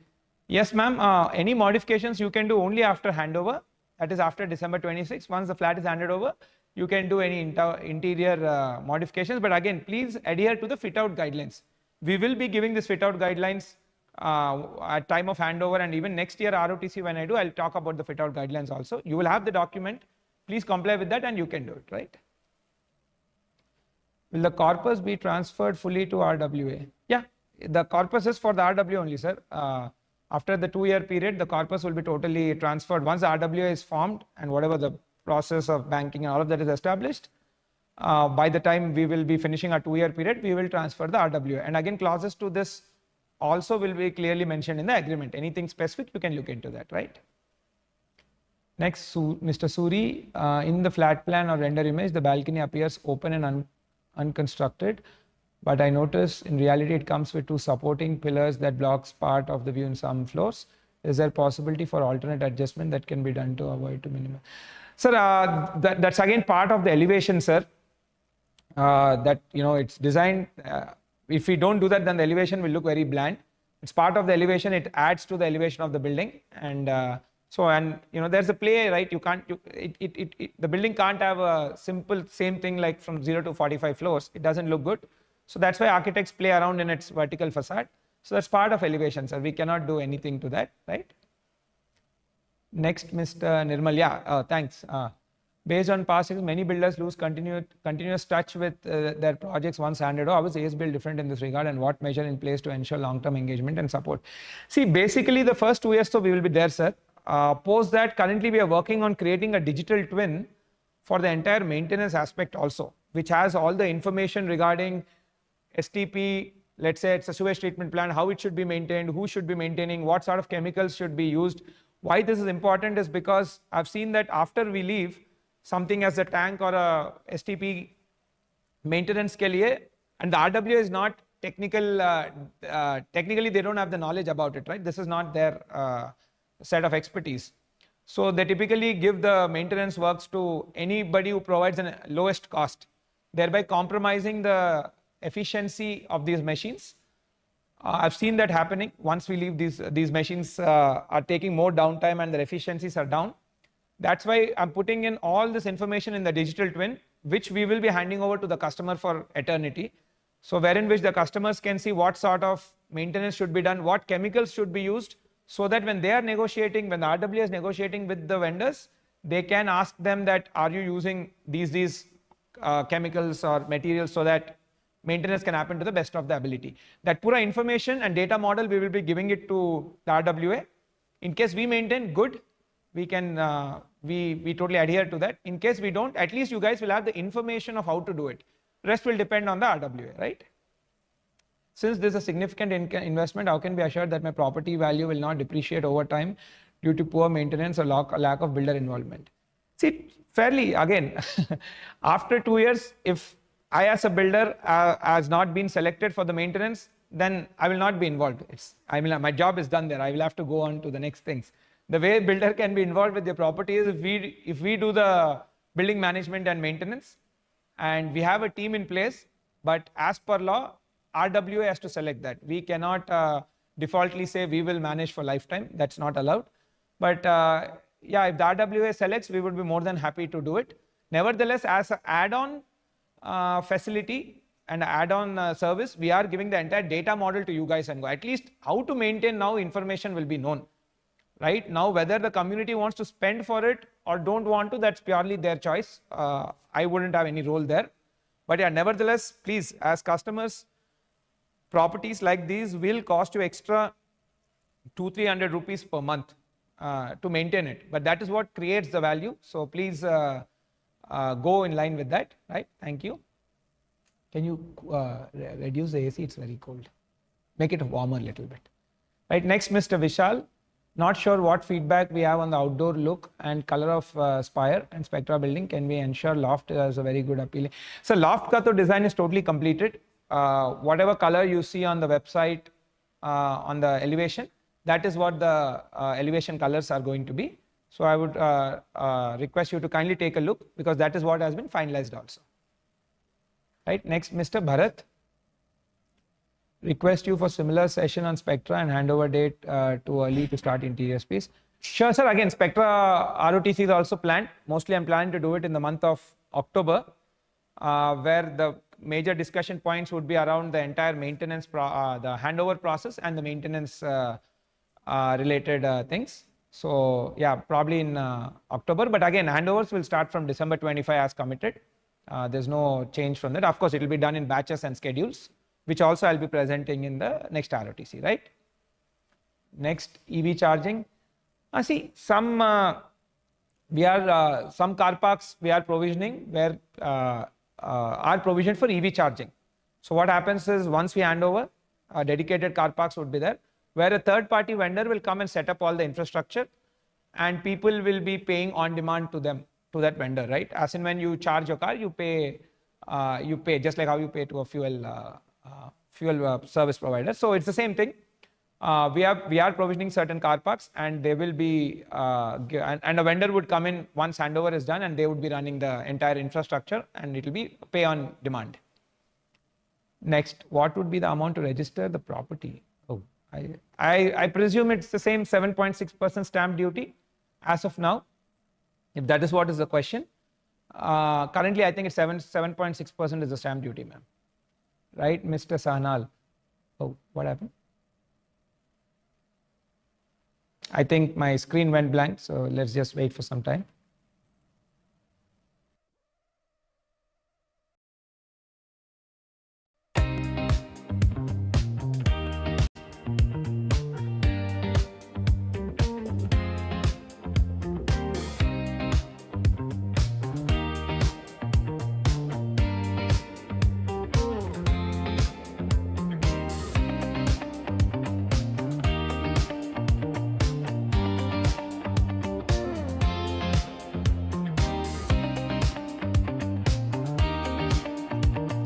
Speaker 1: Yes, ma'am. Any modifications you can do only after handover. That is after December 26. Once the flat is handed over, you can do any interior modifications. But again, please adhere to the fit-out guidelines. We will be giving this fit-out guidelines at time of handover, and even next year ROTC when I do, I'll talk about the fit-out guidelines also. You will have the document. Please comply with that, and you can do it, right? Will the corpus be transferred fully to RWA? Yeah, the corpus is for the RWA only, sir. After the 2-year period, the corpus will be totally transferred. Once the RWA is formed and whatever the process of banking and all of that is established, by the time we will be finishing our 2-year period, we will transfer the RWA. And again, clauses to this also will be clearly mentioned in the agreement. Anything specific, you can look into that, right? Next, Mr. Suri, in the flat plan or render image, the balcony appears open and unconstructed, but I notice in reality it comes with 2 supporting pillars that blocks part of the view in some floors. Is there possibility for alternate adjustment that can be done to avoid to minimize? Sir, that's again part of the elevation, sir. That it's designed. If we don't do that, then the elevation will look very bland. It's part of the elevation. It adds to the elevation of the building, and there's a play, right? You can't, the building can't have a simple same thing like from 0 to 45 floors. It doesn't look good. So that's why architects play around in its vertical facade. So that's part of elevation, sir. We cannot do anything to that, right? Next, Mr. Nirmal. Yeah, thanks. Based on past experience, many builders lose continuous touch with their projects once handed over. How is AS Build different in this regard, and what measure in place to ensure long-term engagement and support? See, basically the first 2 years, so we will be there, sir. Post that, currently we are working on creating a digital twin for the entire maintenance aspect also, which has all the information regarding STP, let's say it's a sewage treatment plant, how it should be maintained, who should be maintaining, what sort of chemicals should be used. Why this is important is because I've seen that after we leave, something as a tank or a STP maintenance ke liye, and the RWA is not technical, technically they don't have the knowledge about it, right? This is not their set of expertise. So they typically give the maintenance works to anybody who provides the lowest cost, thereby compromising the efficiency of these machines. I've seen that happening. Once we leave, these machines are taking more downtime and their efficiencies are down. That's why I'm putting in all this information in the digital twin, which we will be handing over to the customer for eternity. So wherein which the customers can see what sort of maintenance should be done, what chemicals should be used, so that when they are negotiating, when the RWA is negotiating with the vendors, they can ask them that, are you using these chemicals or materials so that maintenance can happen to the best of the ability. That pura information and data model, we will be giving it to the RWA. In case we maintain good, we can, we totally adhere to that. In case we don't, at least you guys will have the information of how to do it. Rest will depend on the RWA, right? Since this is a significant investment, how can we be assured that my property value will not depreciate over time due to poor maintenance or lack of builder involvement? See, fairly, again, after 2 years, if I as a builder has not been selected for the maintenance, then I will not be involved. My job is done there. I will have to go on to the next things. The way builder can be involved with their property is if we do the building management and maintenance, and we have a team in place, but as per law, RWA has to select that. We cannot defaultly say we will manage for lifetime. That's not allowed. But yeah, if the RWA selects, we would be more than happy to do it. Nevertheless, as an add-on facility and add-on service, we are giving the entire data model to you guys and go. At least how to maintain now, information will be known. Right now, whether the community wants to spend for it or don't want to, that's purely their choice. I wouldn't have any role there. But yeah, nevertheless, please, as customers, properties like these will cost you extra 200-300 rupees per month to maintain it. But that is what creates the value. So please go in line with that, right? Thank you. Can you reduce the AC? It's very cold. make it warmer a little bit. Right, next Mr. Vishal. Not sure what feedback we have on the outdoor look and color of Spire and Spectra building. Can we ensure loft is a very good appealing? So loft ka to design is totally completed. Whatever color you see on the website, on the elevation, that is what the elevation colors are going to be. So I would request you to kindly take a look, because that is what has been finalized also. Right, next Mr. Bharat. Request you for similar session on Spectra and handover date too early to start interior space. Sure, sir. Again, Spectra ROTC is also planned. Mostly I'm planning to do it in the month of October, where the major discussion points would be around the entire maintenance, the handover process and the maintenance related things. So yeah, probably in October. But again, handovers will start from December 25 as committed. There's no change from that. Of course, it will be done in batches and schedules, which also I'll be presenting in the next ROTC, right? Next, EV charging. See, some some car parks we are provisioning where are provisioned for EV charging. So what happens is, once we hand over, dedicated car parks would be there, where a third-party vendor will come and set up all the infrastructure, and people will be paying on demand to them, to that vendor, right? As in when you charge your car, you pay just like how you pay to a fuel service provider. So it's the same thing. We are provisioning certain car parks, and they will be and a vendor would come in once handover is done, and they would be running the entire infrastructure, and it will be pay on demand. Next, what would be the amount to register the property? Oh, I presume it's the same 7.6% stamp duty as of now, if that is what is the question. Currently, I think it's 7.6% is the stamp duty, ma'am. Right, Mr. Sahnal. Oh, what happened? I think my screen went blank, so let's just wait for some time.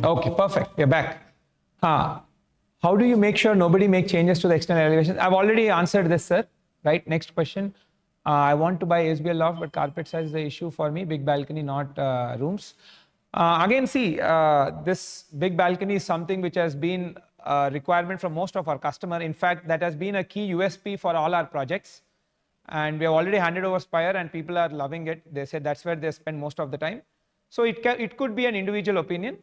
Speaker 1: Okay, perfect. We're back. How do you make sure nobody make changes to the external elevations? I've already answered this, sir. Right. Next question. I want to buy ASBL loft, but carpet size is the issue for me. Big balcony, not rooms. Again, see, this big balcony is something which has been a requirement from most of our customers. In fact, that has been a key USP for all our projects. And we have already handed over Spire, and people are loving it. They said that's where they spend most of the time. So it could be an individual opinion.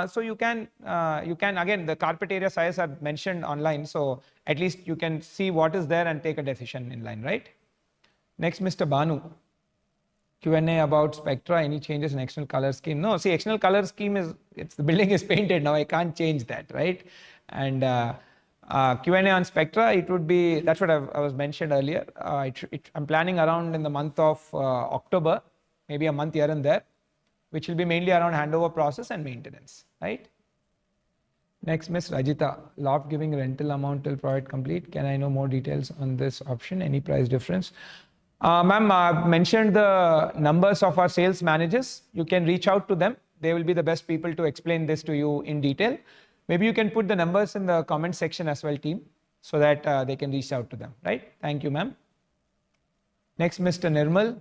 Speaker 1: So you can again, the carpet area size are mentioned online, so at least you can see what is there and take a decision in line, right? Next, Mr. Banu. Q&A about Spectra, any changes in external color scheme? No, see, external color scheme is, the building is painted now, I can't change that, right? And Q&A on Spectra, it would be, that's what I was mentioned earlier. I'm planning around in the month of October, maybe a month here and there, which will be mainly around handover process and maintenance, right? Next, Ms. Rajita, loft giving rental amount till project complete. Can I know more details on this option? Any price difference? Ma'am, I've mentioned the numbers of our sales managers. You can reach out to them. They will be the best people to explain this to you in detail. Maybe you can put the numbers in the comment section as well, team, so that they can reach out to them, right? Thank you, ma'am. Next, Mr. Nirmal.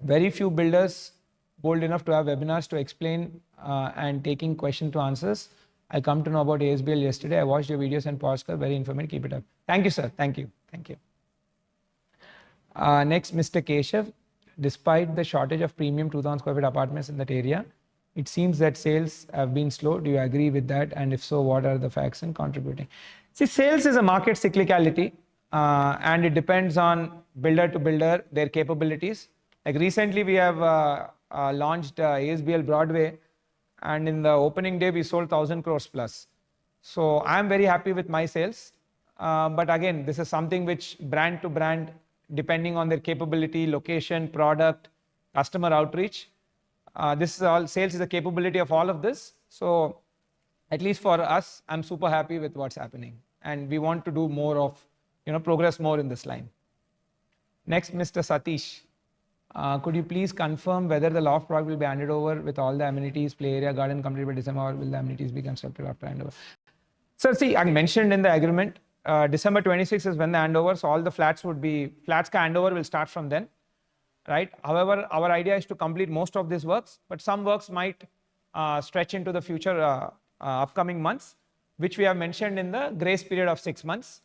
Speaker 1: Very few builders bold enough to have webinars to explain and taking question to answers. I come to know about ASBL yesterday. I watched your videos and podcast. Very informative. Keep it up. Thank you, sir. Thank you. Thank you. Next, Mr. Keshav. Despite the shortage of premium 2,000 square feet apartments in that area, it seems that sales have been slow. Do you agree with that? And if so, what are the facts and contributing? See, sales is a market cyclicality, and it depends on builder to builder, their capabilities. Like recently, we have launched ASBL Broadway, and in the opening day we sold 1,000 crores plus. So I'm very happy with my sales, but again, this is something which brand to brand, depending on their capability, location, product, customer outreach, this is all, sales is a capability of all of this. So at least for us, I'm super happy with what's happening, and we want to do more of, progress more in this line. Next, Mr. Satish. Could you please confirm whether the loft project will be handed over with all the amenities, play area, garden completed by December, or will the amenities be constructed after handover? Sir, see, I mentioned in the agreement, December 26 is when the handover, so all the flats ka handover will start from then, right? However, our idea is to complete most of these works, but some works might stretch into the future upcoming months, which we have mentioned in the grace period of 6 months.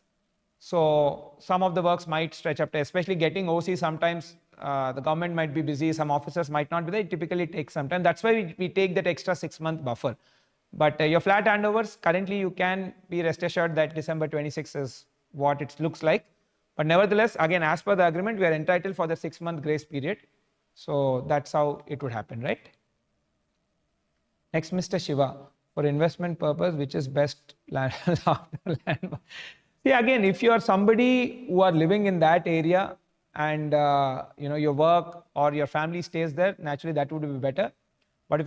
Speaker 1: So some of the works might stretch up to, especially getting OC sometimes. The government might be busy, some officers might not be there. It typically takes some time. That's why we take that extra 6-month buffer. But your flat handovers, currently you can be rest assured that December 26 is what it looks like. But nevertheless, again, as per the agreement, we are entitled for the 6-month grace period. So that's how it would happen, right? Next, Mr. Shiva, for investment purpose, which is best land? See, again, if you are somebody who are living in that area, and your work or your family stays there, naturally that would be better. But if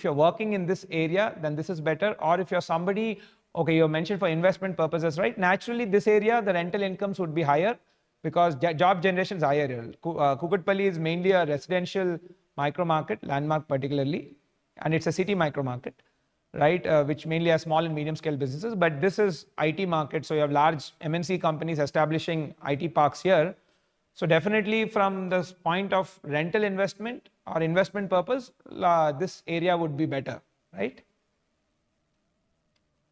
Speaker 1: you're working in this area, then this is better. Or if you're somebody, okay, you mentioned for investment purposes, right? Naturally, this area, the rental incomes would be higher because job generation is higher here. Kukatpalli is mainly a residential micro market, landmark particularly, and it's a city micro market, right? Which mainly has small and medium scale businesses. But this is IT market, so you have large MNC companies establishing IT parks here. So definitely from this point of rental investment or investment purpose, this area would be better, right?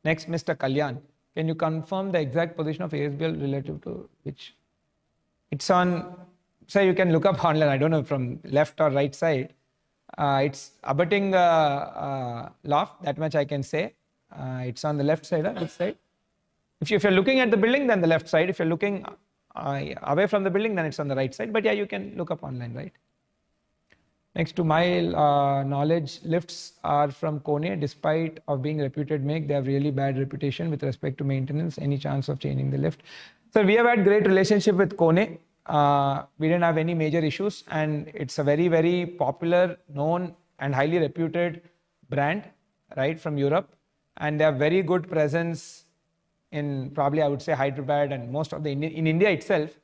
Speaker 1: Next, Mr. Kalyan. Can you confirm the exact position of ASBL relative to which? It's on, so you can look up online, I don't know from left or right side. It's abutting loft, that much I can say. It's on the left side, which side? If you're looking at the building, then the left side. If you're looking away from the building, then it's on the right side. But yeah, you can look up online, right? Next, to my knowledge, lifts are from Kone. Despite of being reputed make, they have really bad reputation with respect to maintenance. Any chance of changing the lift? So we have had great relationship with Kone. We didn't have any major issues, and it's a very, very popular, known, and highly reputed brand, right, from Europe. And they have very good presence in probably, I would say, Hyderabad and most of in India itself.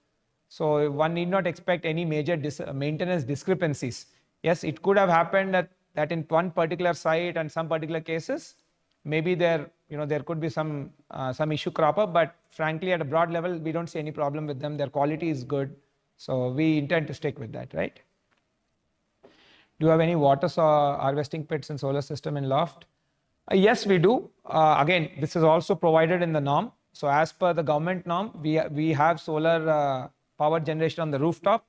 Speaker 1: So one need not expect any major maintenance discrepancies. Yes, it could have happened that in one particular site and some particular cases, maybe there could be some issue crop up, but frankly, at a broad level, we don't see any problem with them. Their quality is good. So we intend to stick with that, right? Do you have any water harvesting pits and solar system in loft? Yes, we do. Again, this is also provided in the norm. So as per the government norm, we have solar power generation on the rooftop.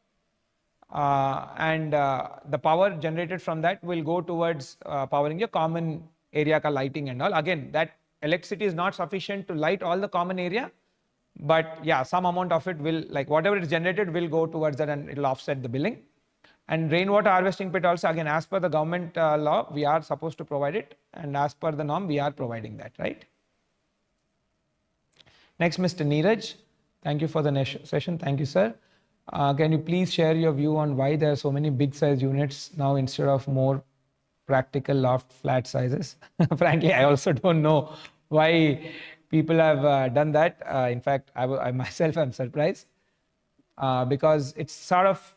Speaker 1: And the power generated from that will go towards powering your common area ka lighting and all. Again, that electricity is not sufficient to light all the common area. But yeah, some amount of it will, like whatever is generated will go towards that and it will offset the billing. And rainwater harvesting pit also, again, as per the government law, we are supposed to provide it. And as per the norm, we are providing that, right? Next, Mr. Neeraj. Thank you for the session. Thank you, sir. Can you please share your view on why there are so many big size units now instead of more practical loft flat sizes? Frankly, I also don't know why people have done that. In fact, I myself am surprised because it's sort of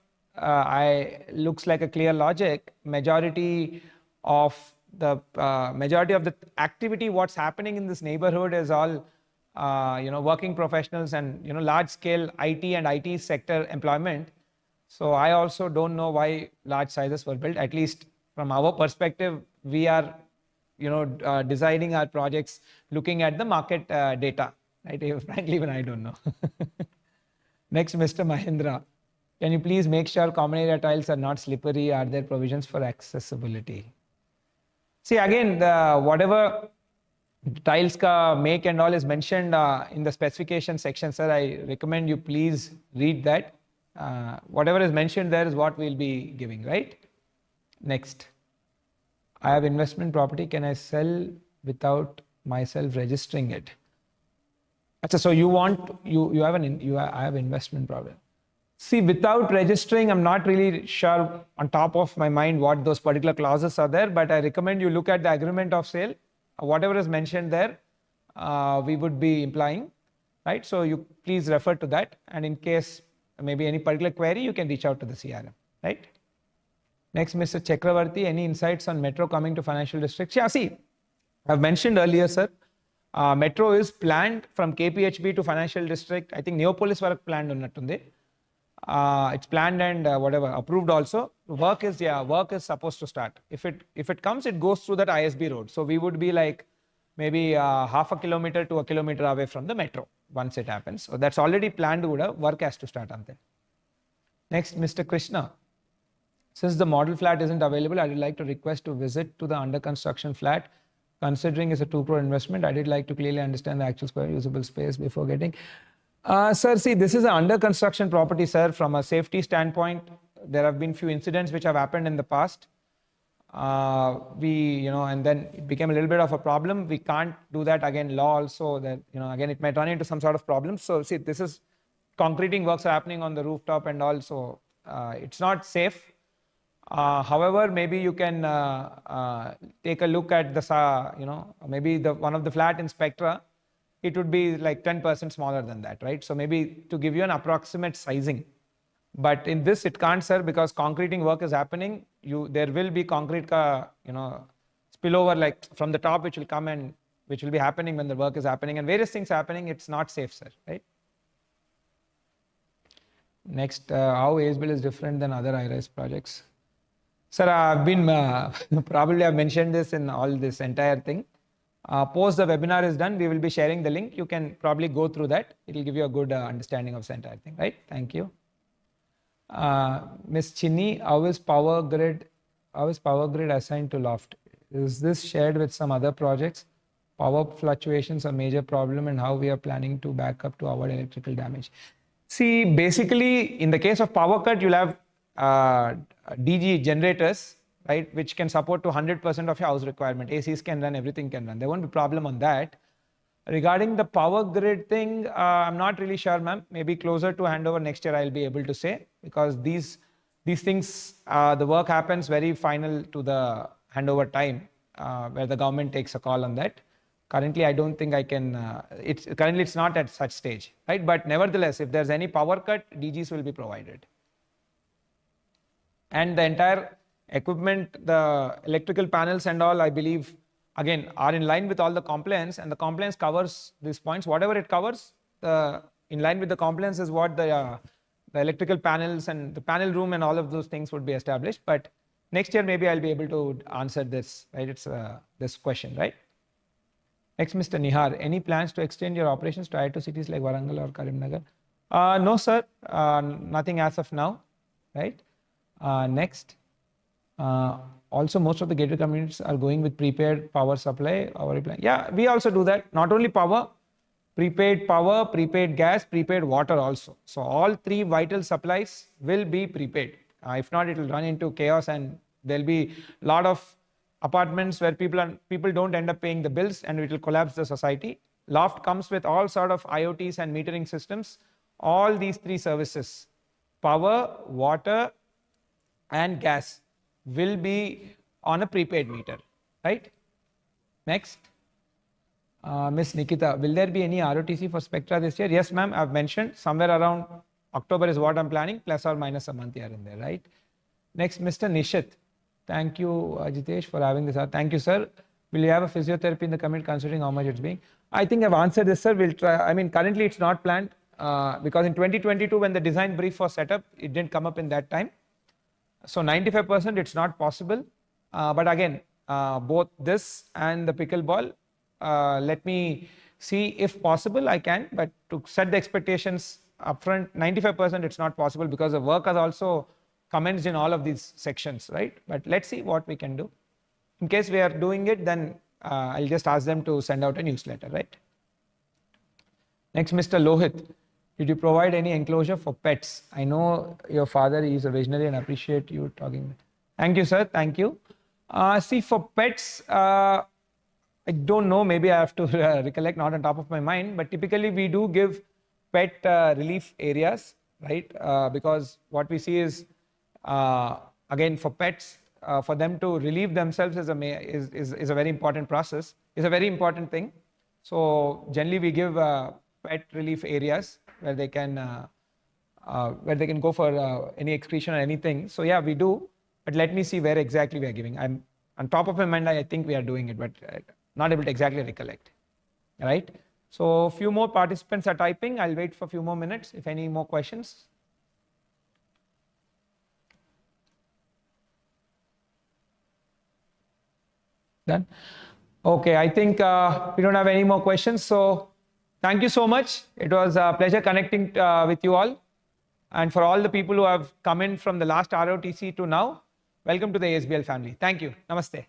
Speaker 1: looks like a clear logic. Majority of the activity, what's happening in this neighborhood is all working professionals and large scale IT and IT sector employment. So I also don't know why large sizes were built. At least from our perspective, we are designing our projects looking at the market data, right? Frankly, even I don't know. Next, Mr. Mahindra. Can you please make sure common area tiles are not slippery? Are there provisions for accessibility? See, again, whatever tiles ka make and all is mentioned in the specification section, sir. I recommend you please read that. Whatever is mentioned there is what we'll be giving, right? Next. I have investment property. Can I sell without myself registering it? So you I have investment property. See, without registering, I'm not really sure on top of my mind what those particular clauses are there, but I recommend you look at the agreement of sale. Whatever is mentioned there, we would be implying, right? So you please refer to that, and in case maybe any particular query, you can reach out to the CRM, right? Next, Mr. Chakravarti, any insights on metro coming to financial districts? Yeah, see, I've mentioned earlier, sir, metro is planned from KPHB to financial district. I think Neopolis work planned unnattundi. It's planned and whatever approved also. Work is supposed to start. If it comes, it goes through that ISB road. So we would be like maybe half a kilometer to a kilometer away from the metro once it happens. So that's already planned. Work has to start ante. Next, Mr. Krishna. Since the model flat isn't available, I would like to request to visit to the under construction flat. Considering it's a 2 crore investment, I did like to clearly understand the actual square usable space before getting. Sir, see, this is an under construction property, sir. From a safety standpoint, there have been few incidents which have happened in the past. And then it became a little bit of a problem. We can't do that again. Law also that, again, it might run into some sort of problem. So see, this is concreting works are happening on the rooftop and also it's not safe. However, maybe you can take a look at the, maybe one of the flat in Spectra, it would be like 10% smaller than that, right? So maybe to give you an approximate sizing. But in this, it can't, sir, because concreting work is happening. There will be concrete, spillover like from the top, which will come and which will be happening when the work is happening and various things happening. It's not safe, sir, right? Next, how ASBIL is different than other high-rise projects? Sir, I've been, probably I've mentioned this in all this entire thing. Post the webinar is done, we will be sharing the link. You can probably go through that. It will give you a good understanding of this entire thing, right? Thank you. Ms. Chinni, how is power grid assigned to Loft? Is this shared with some other projects? Power fluctuations are a major problem and how we are planning to back up to avoid electrical damage. See, basically, in the case of power cut, you'll have DG generators, right, which can support to 100% of your house requirement. ACs can run, everything can run. There won't be problem on that. Regarding the power grid thing, I'm not really sure, ma'am. Maybe closer to handover next year, I'll be able to say, because these things, the work happens very final to the handover time, where the government takes a call on that. Currently, I don't think I can, currently it's not at such stage, right? But nevertheless, if there's any power cut, DGs will be provided. And the entire equipment, the electrical panels and all, I believe, again, are in line with all the compliance, and the compliance covers these points. Whatever it covers, in line with the compliance is what the electrical panels and the panel room and all of those things would be established. But next year, maybe I'll be able to answer this, right? It's this question, right? Next, Mr. Nihar, any plans to extend your operations to I2 cities like Warangal or Karimnagar? No, sir, nothing as of now, right? Next, also most of the gateway communities are going with prepaid power supply. Yeah, we also do that. Not only power, prepaid gas, prepaid water also. So all three vital supplies will be prepaid. If not, it will run into chaos and there'll be a lot of apartments where people don't end up paying the bills and it will collapse the society. Loft comes with all sort of IoTs and metering systems. All these three services, power, water, and gas, will be on a prepaid meter, right? Next, Miss Nikita, will there be any ROTC for Spectra this year? Yes, ma'am, I've mentioned somewhere around October is what I'm planning, plus or minus a month here and there, right? Next, Mr. Nishit, thank you, Jitesh, for having this. Thank you, sir. Will you have a physiotherapy in the community considering how much it's being? I think I've answered this, sir. We'll try. I mean, currently it's not planned because in 2022, when the design brief was set up, it didn't come up in that time. So 95% it's not possible. But again, both this and the pickleball, let me see if possible I can, but to set the expectations upfront, 95% it's not possible because the work has also commenced in all of these sections, right? But let's see what we can do. In case we are doing it, then I'll just ask them to send out a newsletter, right? Next, Mr. Lohit. Did you provide any enclosure for pets? I know your father is a visionary and appreciate you talking. Thank you, sir. Thank you. See, for pets, I don't know. Maybe I have to recollect, not on top of my mind. But typically, we do give pet relief areas, right? Because what we see is, again, for pets, for them to relieve themselves is a very important process. Is a very important thing. So generally we give pet relief areas where they can go for any excretion or anything. So yeah, we do. But let me see where exactly we are giving. I'm on top of my mind. I think we are doing it, but not able to exactly recollect. Right? So few more participants are typing. I'll wait for a few more minutes if any more questions. Done? Okay, I think we don't have any more questions. So thank you so much. It was a pleasure connecting with you all. And for all the people who have come in from the last ROTC to now, welcome to the ASBL family. Thank you. Namaste.